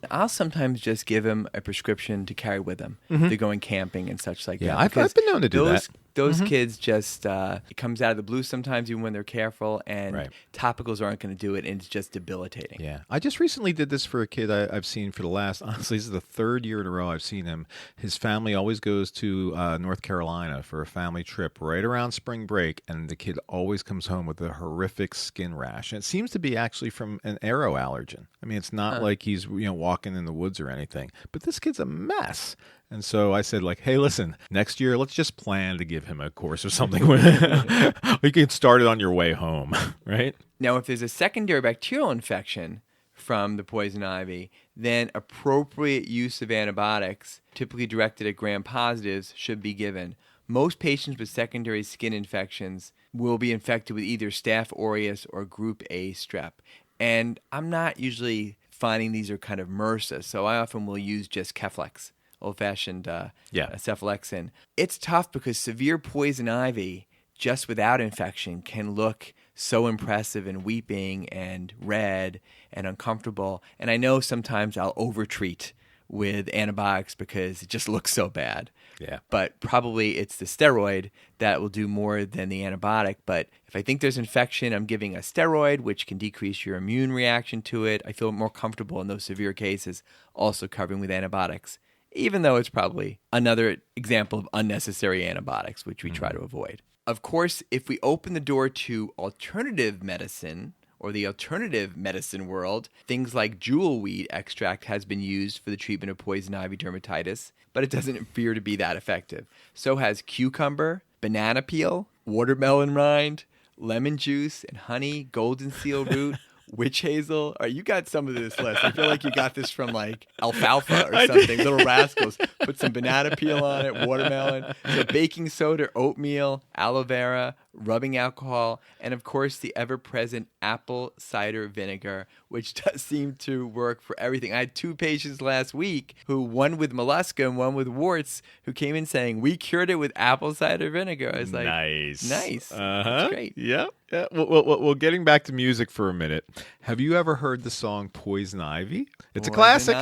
I'll sometimes just give them a prescription to carry with them. They're going camping and such like that. Yeah, I've been known to do that. Those kids just, it comes out of the blue sometimes, even when they're careful, and topicals aren't going to do it, and it's just debilitating. Yeah. I just recently did this for a kid I've seen for the last, honestly, this is the 3rd year in a row I've seen him. His family always goes to North Carolina for a family trip right around spring break, and the kid always comes home with a horrific skin rash. And it seems to be actually from an arrow allergen. I mean, it's not like he's walking in the woods or anything, but this kid's a mess. And so I said, like, hey, listen, next year, let's just plan to give him a course or something. You can start it on your way home, right? Now, if there's a secondary bacterial infection from the poison ivy, then appropriate use of antibiotics, typically directed at gram-positives, should be given. Most patients with secondary skin infections will be infected with either Staph aureus or Group A strep. And I'm not usually finding these are kind of MRSA, so I often will use just Keflex. Old-fashioned cephalexin. It's tough because severe poison ivy, just without infection, can look so impressive and weeping and red and uncomfortable. And I know sometimes I'll overtreat with antibiotics because it just looks so bad. Yeah. But probably it's the steroid that will do more than the antibiotic. But if I think there's infection, I'm giving a steroid, which can decrease your immune reaction to it. I feel more comfortable in those severe cases also covering with antibiotics, even though it's probably another example of unnecessary antibiotics, which we try to avoid. Of course, if we open the door to alternative medicine or the alternative medicine world, things like jewelweed extract has been used for the treatment of poison ivy dermatitis, but it doesn't appear to be that effective. So has cucumber, banana peel, watermelon rind, lemon juice, and honey, golden seal root, witch hazel. All right, you got some of this list. I feel like you got this from like alfalfa or something. Little Rascals. Put some banana peel on it, watermelon, so baking soda, oatmeal, aloe vera, rubbing alcohol, and of course the ever-present apple cider vinegar, which does seem to work for everything. I had 2 patients last week one with mollusca and one with warts, who came in saying, we cured it with apple cider vinegar. I was like, nice. That's great. Yeah. Well, getting back to music for a minute, have you ever heard the song Poison Ivy? It's a classic.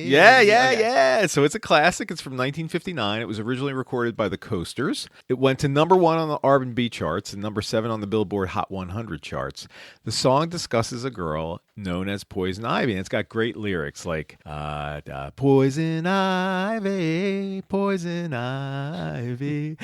Yeah. So it's a classic. It's from 1959. It was originally recorded by the Coasters. It went to number 1 on the R&B charts and number 7 on the Billboard Hot 100 charts. The song discusses a girl known as Poison Ivy, and it's got great lyrics like, Poison Ivy, Poison Ivy.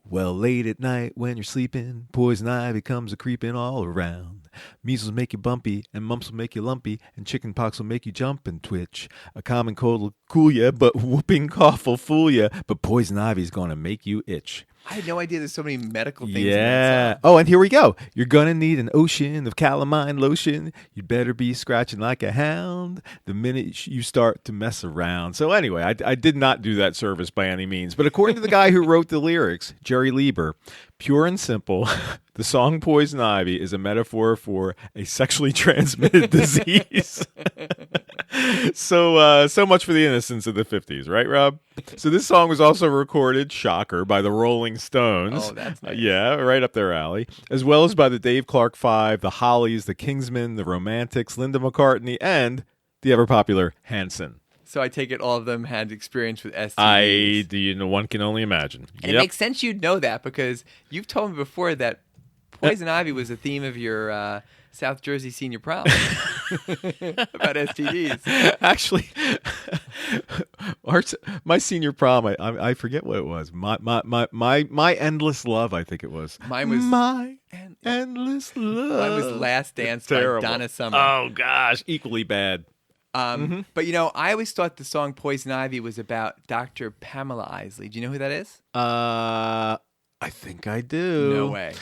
Well, late at night when you're sleeping, poison ivy comes a-creeping all around. Measles make you bumpy, and mumps will make you lumpy, and chicken pox will make you jump and twitch. A common cold will cool ya, but whooping cough will fool ya, but poison ivy's gonna make you itch. I had no idea there's so many medical things in that song. Oh, and here we go. You're going to need an ocean of calamine lotion. You'd better be scratching like a hound the minute you start to mess around. So anyway, I did not do that service by any means. But according to the guy who wrote the lyrics, Jerry Lieber, pure and simple, the song Poison Ivy is a metaphor for a sexually transmitted disease. So much for the innocence of the 50s, right, Rob? So this song was also recorded, shocker, by the Rolling Stones. Oh, that's nice. Yeah, right up their alley. As well as by the Dave Clark Five, the Hollies, the Kingsmen, the Romantics, Linda McCartney, and the ever-popular Hanson. So I take it all of them had experience with STDs. One can only imagine. And it makes sense you'd know that because you've told me before that Poison Ivy was the theme of your South Jersey senior prom about STDs. Actually, my senior prom, I forget what it was. My endless love, I think it was. Mine was my endless love. Mine was Last Dance by Terrible. Donna Summer. Oh gosh, equally bad. But I always thought the song Poison Ivy was about Dr. Pamela Isley. Do you know who that is? I think I do. No way.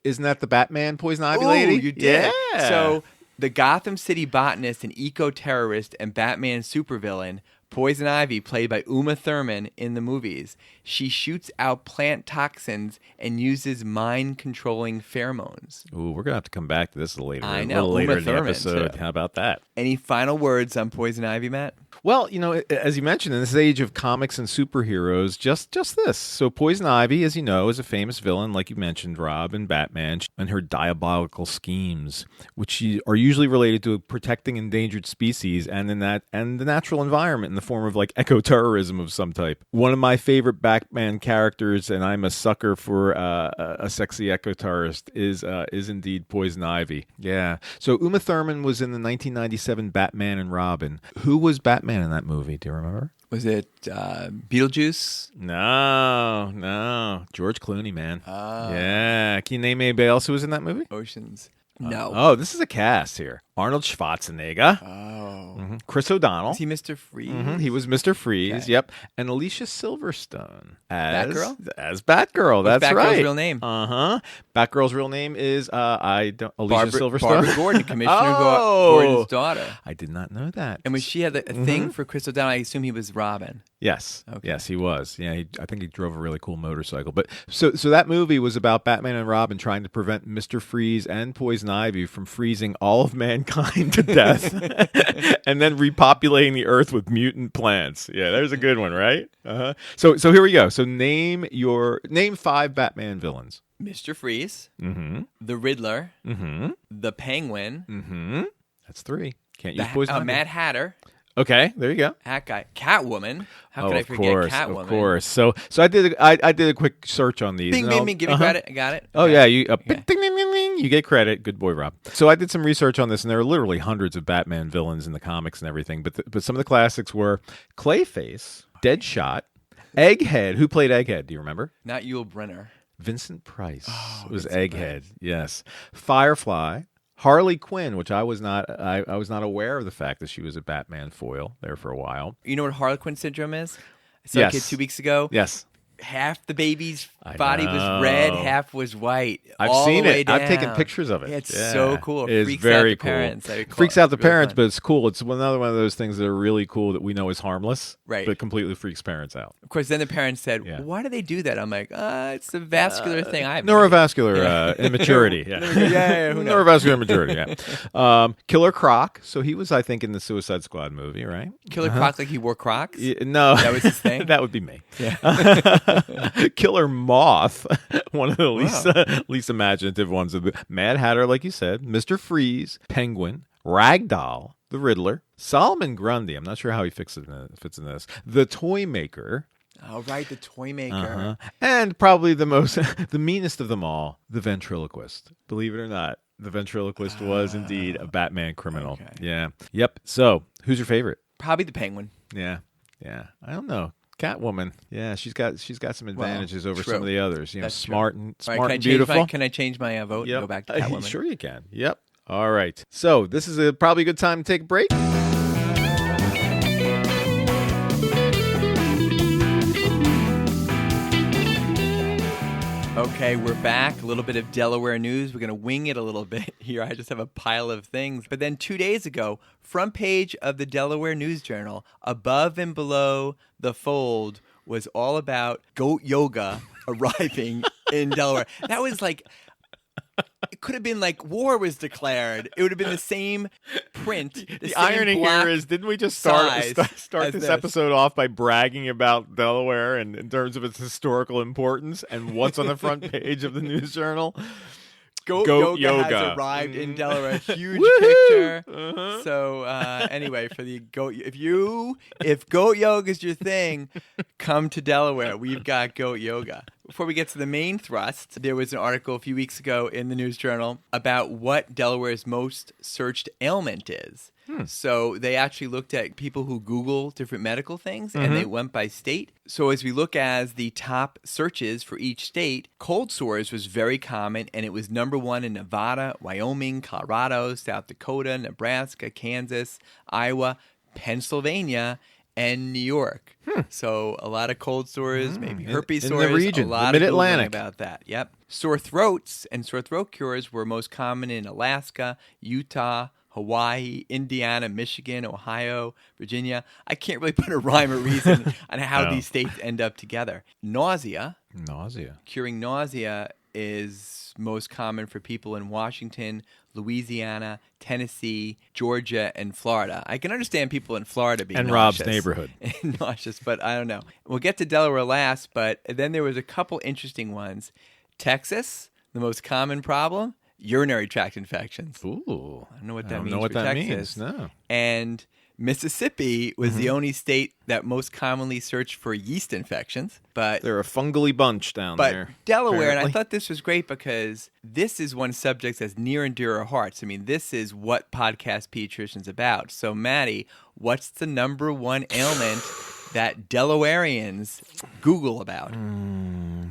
Isn't that the Batman Poison Ivy Ooh, lady? you did. Yeah. So the Gotham City botanist and eco-terrorist and Batman supervillain Poison Ivy, played by Uma Thurman in the movies, she shoots out plant toxins and uses mind-controlling pheromones. Ooh, we're gonna have to come back to this later. I A know, little later Uma in the Thurman, episode. too. How about that? Any final words on Poison Ivy, Matt? Well, as you mentioned, in this age of comics and superheroes, just this. So Poison Ivy, as you know, is a famous villain, like you mentioned, Rob, in Batman, and her diabolical schemes, which are usually related to protecting endangered species and the natural environment in the form of like eco-terrorism of some type. One of my favorite Batman characters, and I'm a sucker for a sexy eco-terrorist, is indeed Poison Ivy. Yeah. So Uma Thurman was in the 1997 Batman and Robin. Who was Batman in that movie? Do you remember? Was it Beetlejuice? No. George Clooney, man. Yeah. Can you name anybody else who was in that movie? Oceans? No. Oh, this is a cast here. Arnold Schwarzenegger. Oh. Chris O'Donnell. Is he Mr. Freeze? He was Mr. Freeze, Okay. yep. And Alicia Silverstone as Batgirl? As Batgirl. What's That's Batgirl's right. real name? Batgirl's real name is Alicia Silverstone. Barbara Gordon, Commissioner Oh! Gordon's daughter. I did not know that. And when she had a thing for Chris O'Donnell, I assume he was Robin. Yes. Okay. Yes, he was. Yeah, I think he drove a really cool motorcycle. But so that movie was about Batman and Robin trying to prevent Mr. Freeze and Poison Ivy from freezing all of mankind to death and then repopulating the earth with mutant plants. Yeah, there's a good one, right? Uh-huh. So here we go. So name 5 Batman villains. Mr. Freeze, Mm-hmm. the Riddler, Mm-hmm. the Penguin, Mm-hmm. That's 3. Can't use Poison Ivy. Mad Hatter, Okay, there you go. that guy, Catwoman. How could I of forget course, Catwoman? of course. So I did a quick search on these. Bing, and bing, I'll- bing. Give me uh-huh. credit. I got it. Oh Okay. yeah, you ding, ding, ding, ding, you get credit. Good boy, Rob. So I did some research on this, and there are literally hundreds of Batman villains in the comics and everything. But some of the classics were Clayface, Deadshot, Egghead. Who played Egghead? Do you remember? Not Yul Brynner. Vincent Price was Vincent Egghead. Yes, Firefly. Harley Quinn, which I was not aware of the fact that she was a Batman foil there for a while. You know what Harlequin syndrome is? I saw a kid Yes. 2 weeks ago. Yes. Half the baby's I body was know. red, half was white. I've all seen the way it. I've taken down. pictures of it. Yeah, it's Yeah. so cool. It is freaks very out the cool. parents. I recall. Freaks out the It's really parents, fun. but it's cool. It's another one of those things that are really cool that we know is harmless, Right. but completely freaks parents out. Of course, then the parents said, Yeah. "Why do they do that?" I'm like, "It's a vascular thing. I have Neurovascular immaturity. Yeah. yeah, who knows? Neurovascular immaturity. Yeah. Killer Croc. So he was, I think, in the Suicide Squad movie, right? Killer Croc like he wore Crocs." No, That was his thing? that would be me. Yeah. Killer Moth, one of the least imaginative ones. Of the Mad Hatter, like you said, Mr. Freeze, Penguin, Ragdoll, the Riddler, Solomon Grundy. I'm not sure how he fits in this. The Toy Maker. Oh, right, the toy maker. Uh-huh. And probably the meanest of them all, the ventriloquist. Believe it or not, the ventriloquist was indeed a Batman criminal. Okay. Yeah. Yep. So, who's your favorite? Probably the Penguin. Yeah. I don't know. Catwoman. Yeah, she's got some advantages over true. some of the others. That's true. Smart and All right, beautiful. can I change my vote Yep. and go back to Catwoman? Sure you can. Yep. All right. So, this is probably a good time to take a break. Okay, we're back. A little bit of Delaware news. We're going to wing it a little bit here. I just have a pile of things. But then 2 days ago, front page of the Delaware News Journal, above and below the fold, was all about goat yoga arriving in Delaware. That was like, it could have been like war was declared. It would have been the same print. The same irony black here is, didn't we just start size as this episode off by bragging about Delaware and in terms of its historical importance and what's on the front page of the News Journal? Goat Goat yoga yoga. has arrived in Delaware. Huge Woohoo! picture. So anyway, for the goat, if goat yoga is your thing, come to Delaware. We've got goat yoga. Before we get to the main thrust, there was an article a few weeks ago in the News Journal about what Delaware's most searched ailment is. So they actually looked at people who Google different medical things, and they went by state. So as we look as the top searches for each state, cold sores was very common, and it was number one in Nevada, Wyoming, Colorado, South Dakota, Nebraska, Kansas, Iowa, Pennsylvania, and New York. So a lot of cold sores, maybe herpes in sores. the region, a lot the of Googling Mid-Atlantic. about that. Yep. Sore throats and sore throat cures were most common in Alaska, Utah, Hawaii, Indiana, Michigan, Ohio, Virginia. I can't really put a rhyme or reason on how these states end up together. Nausea. Curing nausea is most common for people in Washington, Louisiana, Tennessee, Georgia, and Florida. I can understand people in Florida being And nauseous. Rob's neighborhood. Nauseous, but I don't know. We'll get to Delaware last, but then there was a couple interesting ones. Texas, the most common problem, urinary tract infections. Ooh. I don't know what I that don't means know what for that Texas. means. No. And Mississippi was the only state that most commonly searched for yeast infections. But They're a fungally bunch down there. Delaware, and I apparently. thought this was great because this is one subject that's near and dear to our hearts. I mean, this is what Podcast Pediatrician's about. So, Maddie, what's the number one ailment that Delawareans Google about?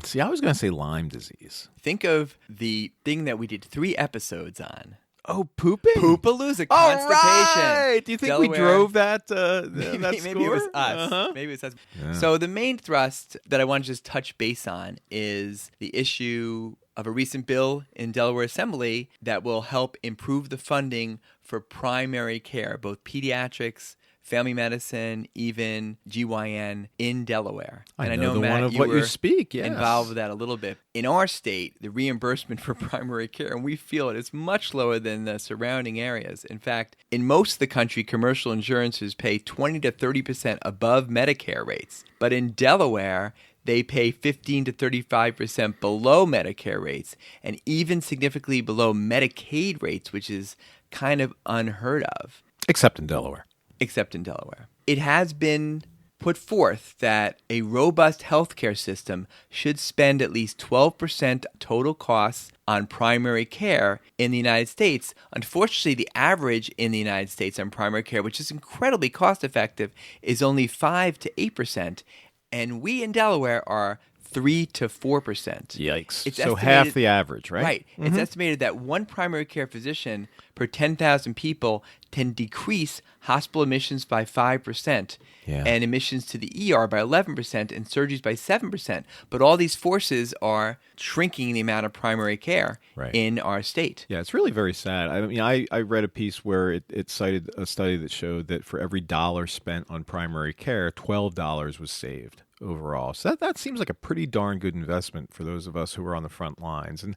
See, I was going to say Lyme disease. Think of the thing that we did 3 episodes on. Oh, pooping? Poopalooza, All constipation. right. Do you think we Delaware- drove that Maybe it was score? us. Uh-huh. Maybe it was us. Yeah. So the main thrust that I want to just touch base on is the issue of a recent bill in Delaware Assembly that will help improve the funding for primary care, both pediatrics, family medicine, even GYN in Delaware. I and know I know, the Matt, one of you what you were speak, yes. involved with that a little bit. In our state, the reimbursement for primary care, and we feel it, is much lower than the surrounding areas. In fact, in most of the country, commercial insurances pay 20 to 30% above Medicare rates. But in Delaware, they pay 15 to 35% below Medicare rates and even significantly below Medicaid rates, which is kind of unheard of. Except in Delaware. Except in Delaware. It has been put forth that a robust healthcare system should spend at least 12% total costs on primary care in the United States. Unfortunately, the average in the United States on primary care, which is incredibly cost effective, is only 5 to 8%. And we in Delaware are 3 to 4%. Yikes. It's So estimated- half the average, right? Right. It's estimated that one primary care physician per 10,000 people can decrease hospital admissions by 5%, Yeah. and admissions to the ER by 11%, and surgeries by 7%. But all these forces are shrinking the amount of primary care Right. in our state. Yeah, it's really very sad. I mean, I read a piece where it cited a study that showed that for every dollar spent on primary care, $12 was saved overall. So that seems like a pretty darn good investment for those of us who are on the front lines. And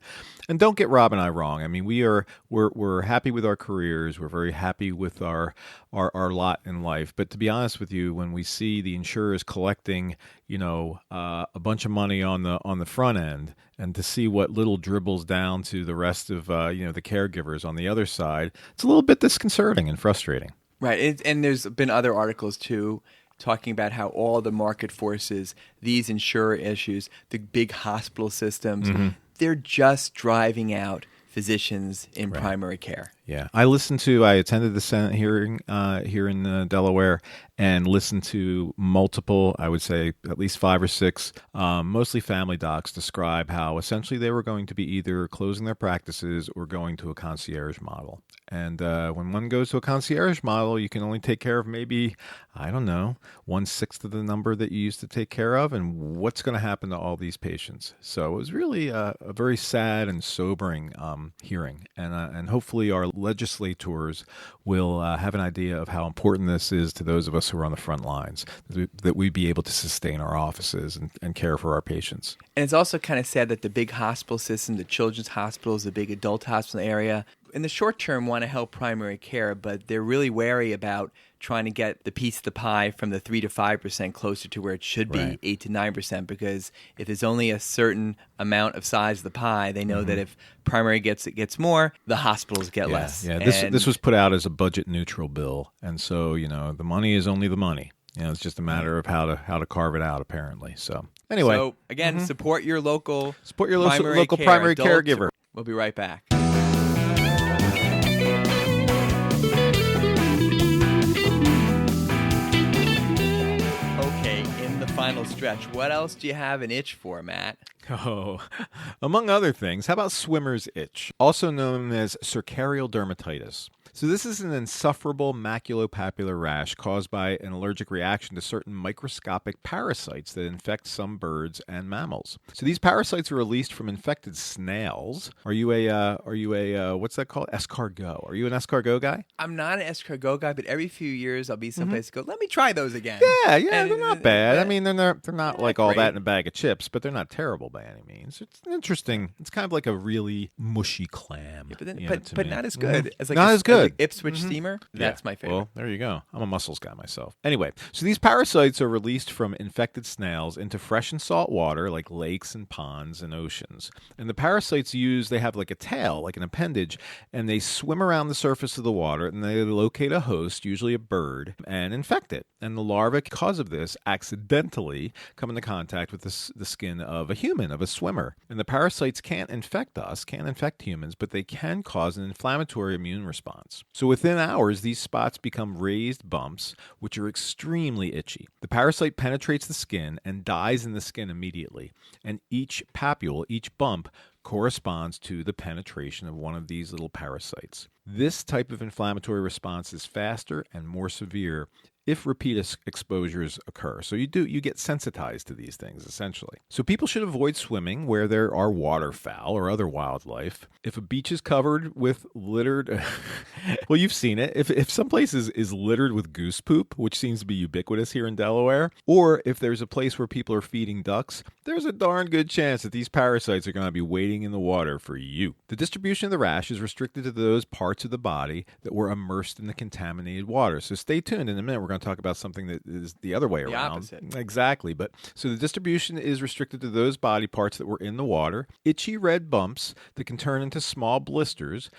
don't get Rob and I wrong. I mean, we're happy with our careers. We're very happy with our lot in life. But to be honest with you, when we see the insurers collecting, a bunch of money on the front end, and to see what little dribbles down to the rest of the caregivers on the other side, it's a little bit disconcerting and frustrating. Right. And there's been other articles, too, talking about how all the market forces, these insurer issues, the big hospital systems, they're just driving out physicians in primary care. Yeah, I attended the Senate hearing here in Delaware and listened to multiple, I would say at least 5 or 6, mostly family docs describe how essentially they were going to be either closing their practices or going to a concierge model. And when one goes to a concierge model, you can only take care of maybe, 1/6 of the number that you used to take care of. And what's going to happen to all these patients? So it was really a very sad and sobering hearing. And hopefully our legislators will have an idea of how important this is to those of us who are on the front lines, that we be able to sustain our offices and care for our patients. And it's also kind of sad that the big hospital system, the children's hospitals, the big adult hospital area, in the short term want to help primary care, but they're really wary about trying to get the piece of the pie from the 3 to 5% closer to where it should be, Right. 8 to 9%, because if there's only a certain amount of size of the pie, they know that if primary gets more, the hospitals get less. Yeah, And this was put out as a budget neutral bill, and so the money is only the money. It's just a matter of how to carve it out, apparently. So anyway, So again, support your local support your local primary adult. caregiver. We'll be right back. Okay, in the final stretch, what else do you have an itch for, Matt? Oh, among other things, how about swimmer's itch, also known as cercarial dermatitis? So this is an insufferable maculopapular rash caused by an allergic reaction to certain microscopic parasites that infect some birds and mammals. So these parasites are released from infected snails. Are you a what's that called? Escargot. Are you an escargot guy? I'm not an escargot guy, but every few years I'll be someplace and go, let me try those again. Yeah, And- they're not bad. I mean, they're not like all great. that in a bag of chips, but they're not terrible by any means. It's interesting. It's kind of like a really mushy clam. Yeah, but then, to but me. not as good as like Not as good. Ipswich steamer. That's my favorite. Well, there you go. I'm a mussels guy myself. Anyway, so these parasites are released from infected snails into fresh and salt water like lakes and ponds and oceans. And the parasites they have like a tail, like an appendage, and they swim around the surface of the water and they locate a host, usually a bird, and infect it. And the larvae, because of this, accidentally come into contact with the skin of a human, of a swimmer. And the parasites can't infect us, can't infect humans, but they can cause an inflammatory immune response. So within hours, these spots become raised bumps, which are extremely itchy. The parasite penetrates the skin and dies in the skin immediately. And each papule, each bump, corresponds to the penetration of one of these little parasites. This type of inflammatory response is faster and more severe if repeat exposures occur. So you get sensitized to these things, essentially. So people should avoid swimming where there are waterfowl or other wildlife. If a beach is covered with littered, well, you've seen it. If some place is littered with goose poop, which seems to be ubiquitous here in Delaware, or if there's a place where people are feeding ducks, there's a darn good chance that these parasites are going to be waiting in the water for you. The distribution of the rash is restricted to those parts of the body that were immersed in the contaminated water. So stay tuned. In a minute, we're going to talk about something that is the other way around. The opposite. Exactly. But so the distribution is restricted to those body parts that were in the water. Itchy red bumps that can turn into small blisters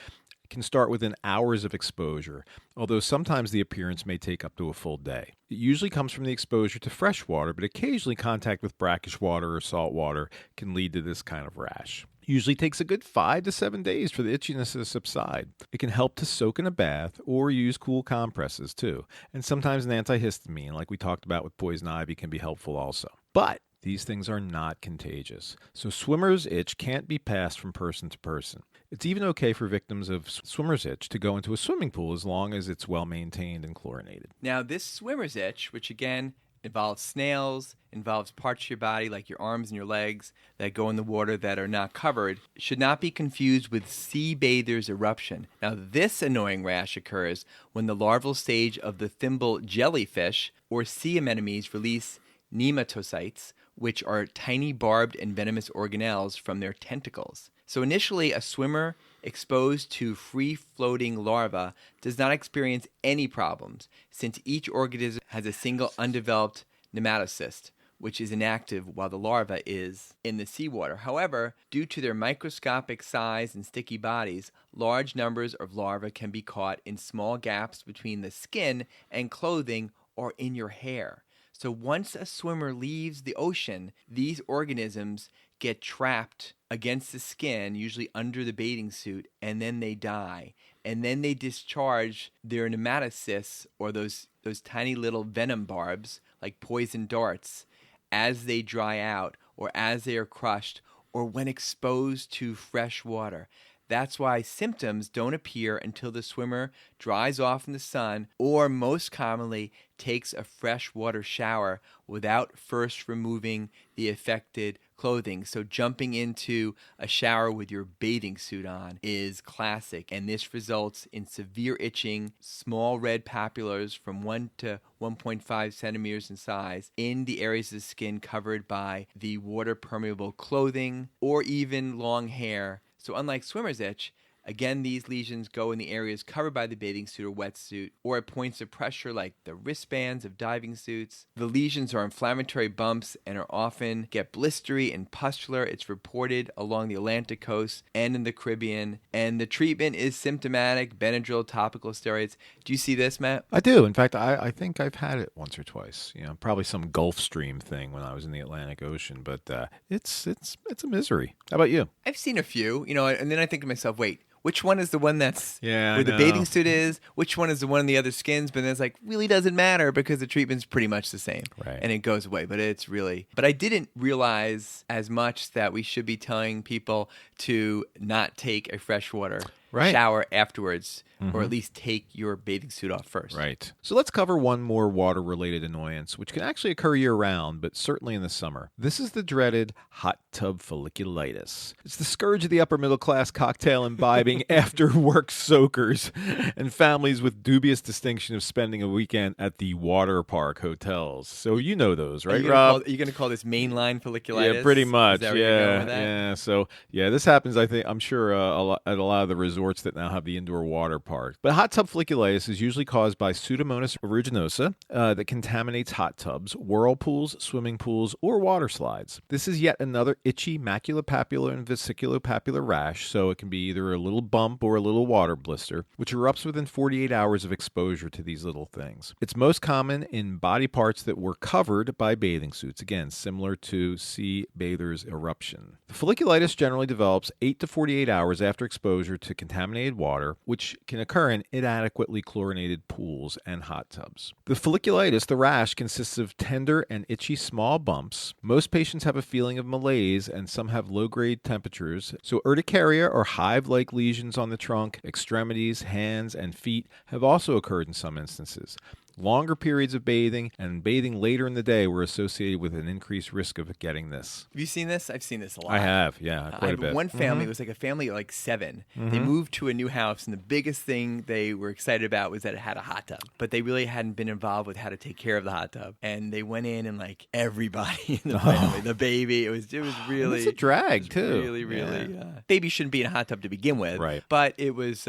can start within hours of exposure, although sometimes the appearance may take up to a full day. It usually comes from the exposure to fresh water, but occasionally contact with brackish water or salt water can lead to this kind of rash. Usually takes a good 5 to 7 days for the itchiness to subside. It can help to soak in a bath or use cool compresses too. And sometimes an antihistamine, like we talked about with poison ivy, can be helpful also. But these things are not contagious. So swimmer's itch can't be passed from person to person. It's even okay for victims of swimmer's itch to go into a swimming pool as long as it's well maintained and chlorinated. Now, this swimmer's itch, which again involves snails, involves parts of your body like your arms and your legs that go in the water that are not covered, should not be confused with sea bather's eruption. Now, this annoying rash occurs when the larval stage of the thimble jellyfish or sea anemones release nematocytes, which are tiny barbed and venomous organelles from their tentacles. So initially, a swimmer exposed to free-floating larvae does not experience any problems, since each organism has a single undeveloped nematocyst, which is inactive while the larva is in the seawater. However, due to their microscopic size and sticky bodies, large numbers of larvae can be caught in small gaps between the skin and clothing or in your hair. So once a swimmer leaves the ocean, these organisms get trapped against the skin, usually under the bathing suit, and then they die. And then they discharge their nematocysts, or those tiny little venom barbs, like poison darts, as they dry out, or as they are crushed, or when exposed to fresh water. That's why symptoms don't appear until the swimmer dries off in the sun or most commonly takes a freshwater shower without first removing the affected clothing. So jumping into a shower with your bathing suit on is classic, and this results in severe itching, small red papulars from 1 to 1.5 centimeters in size in the areas of the skin covered by the water-permeable clothing or even long hair. So unlike swimmer's itch, Again, these lesions go in the areas covered by the bathing suit or wetsuit, or at points of pressure like the wristbands of diving suits. The lesions are inflammatory bumps and are often get blistery and pustular. It's reported along the Atlantic coast and in the Caribbean. And the treatment is symptomatic, Benadryl, topical steroids. Do you see this, Matt? I do. In fact, I think I've had it once or twice. Probably some Gulf Stream thing when I was in the Atlantic Ocean, but it's a misery. How about you? I've seen a few, and then I think to myself, wait, which one is the one that's Yeah, where I the know. bathing suit is? Which one is the one in the other skins? But then it's like, really doesn't matter because the treatment's pretty much the same. Right. And it goes away. But I didn't realize as much that we should be telling people to not take a freshwater Right. shower afterwards, or at least take your bathing suit off first. Right. So let's cover one more water-related annoyance, which can actually occur year-round, but certainly in the summer. This is the dreaded hot tub folliculitis. It's the scourge of the upper-middle-class cocktail imbibing after-work soakers and families with dubious distinction of spending a weekend at the water park hotels. So you know those, right, Rob? Are you going to call this mainline folliculitis? Yeah, pretty much. Is that where you're going with that? Yeah. So this happens. I'm sure at a lot of the resorts that now have the indoor water park. But hot tub folliculitis is usually caused by Pseudomonas aeruginosa that contaminates hot tubs, whirlpools, swimming pools, or water slides. This is yet another itchy maculopapular and vesiculopapular rash, so it can be either a little bump or a little water blister, which erupts within 48 hours of exposure to these little things. It's most common in body parts that were covered by bathing suits, again, similar to sea bather's eruption. The folliculitis generally develops 8 to 48 hours after exposure to contaminated water, which can occur in inadequately chlorinated pools and hot tubs. The folliculitis, the rash, consists of tender and itchy small bumps. Most patients have a feeling of malaise, and some have low-grade temperatures. So urticaria or hive-like lesions on the trunk, extremities, hands, and feet have also occurred in some instances. Longer periods of bathing and bathing later in the day were associated with an increased risk of getting this. Have you seen this? I've seen this a lot. I have, yeah, quite a bit. One family, it was like a family of like 7. They moved to a new house, and the biggest thing they were excited about was that it had a hot tub. But they really hadn't been involved with how to take care of the hot tub. And they went in, and like everybody in the family, the baby, it was really... It's a drag, too. Really. Baby shouldn't be in a hot tub to begin with. Right. But it was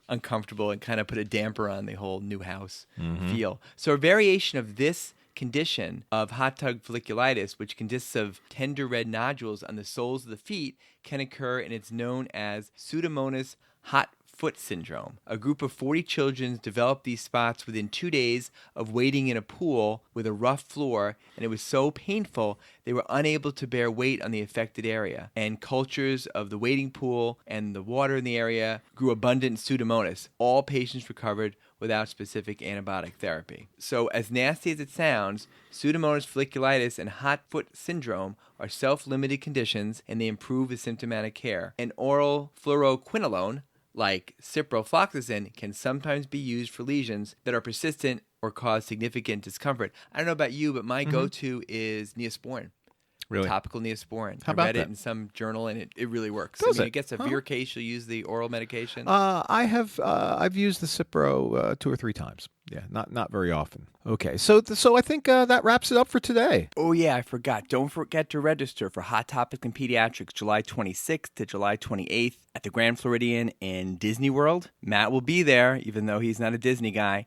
uncomfortable and kind of put a damper on the whole new house feel. So a variation of this condition of hot tub folliculitis, which consists of tender red nodules on the soles of the feet, can occur, and it's known as Pseudomonas hot foot syndrome. A group of 40 children developed these spots within 2 days of wading in a pool with a rough floor, and it was so painful they were unable to bear weight on the affected area. And cultures of the wading pool and the water in the area grew abundant Pseudomonas. All patients recovered without specific antibiotic therapy. So as nasty as it sounds, Pseudomonas folliculitis and hot foot syndrome are self-limited conditions, and they improve with symptomatic care. And oral fluoroquinolone, like ciprofloxacin, can sometimes be used for lesions that are persistent or cause significant discomfort. I don't know about you, but my go-to is Neosporin. Really? Topical Neosporin. How I about read that? it in some journal, and it really works. Does it? It gets severe case, you'll use the oral medication. I've used the Cipro 2 or 3 times. Yeah, not very often. Okay, so I think that wraps it up for today. Oh, yeah, I forgot. Don't forget to register for Hot Topics in Pediatrics July 26th to July 28th at the Grand Floridian in Disney World. Matt will be there, even though he's not a Disney guy,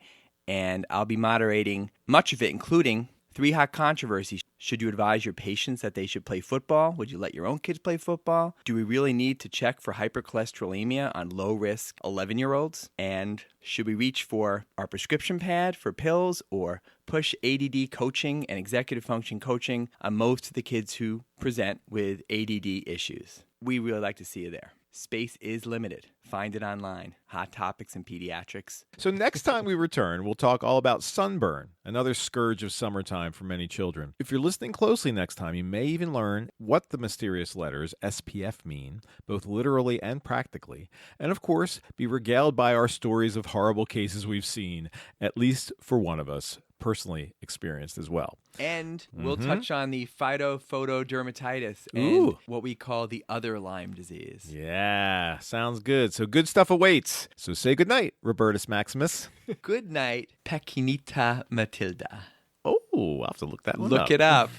and I'll be moderating much of it, including 3 hot controversies. Should you advise your patients that they should play football? Would you let your own kids play football? Do we really need to check for hypercholesterolemia on low-risk 11-year-olds? And should we reach for our prescription pad for pills, or push ADD coaching and executive function coaching on most of the kids who present with ADD issues? We really like to see you there. Space is limited. Find it online. Hot Topics in Pediatrics. So next time we return, we'll talk all about sunburn, another scourge of summertime for many children. If you're listening closely next time, you may even learn what the mysterious letters SPF mean, both literally and practically, and of course, be regaled by our stories of horrible cases we've seen, at least for one of us, personally experienced as well. And we'll touch on the phytophotodermatitis and Ooh. what we call the other Lyme disease. Yeah, sounds good. So good stuff awaits. So say goodnight, Robertus Maximus. Good night, Pachinita Matilda. Oh, I'll have to look that one Look up. it up.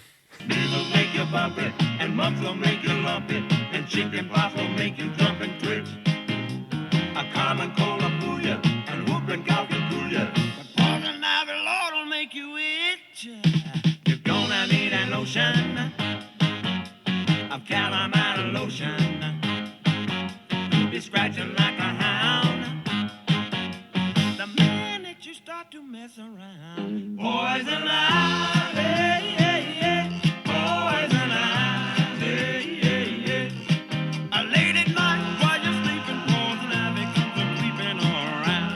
Measles make you bumpy, and mumps will make you lumpy, and chicken pox will make you jump and twitch. a common cold will fool ya, and whooping cough will cool ya. But poison ivy, Lord, will make you itch. You're gonna need a lotion of calamine lotion. You'll be scratching like a hound the minute you start to mess around. Poison ivy, poison ivy. Late at night while you're sleeping, poison ivy comes a creeping around.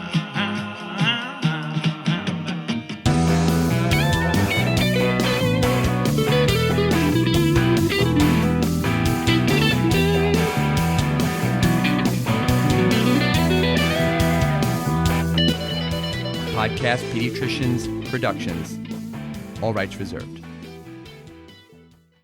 Podcast Pediatricians Productions. All rights reserved.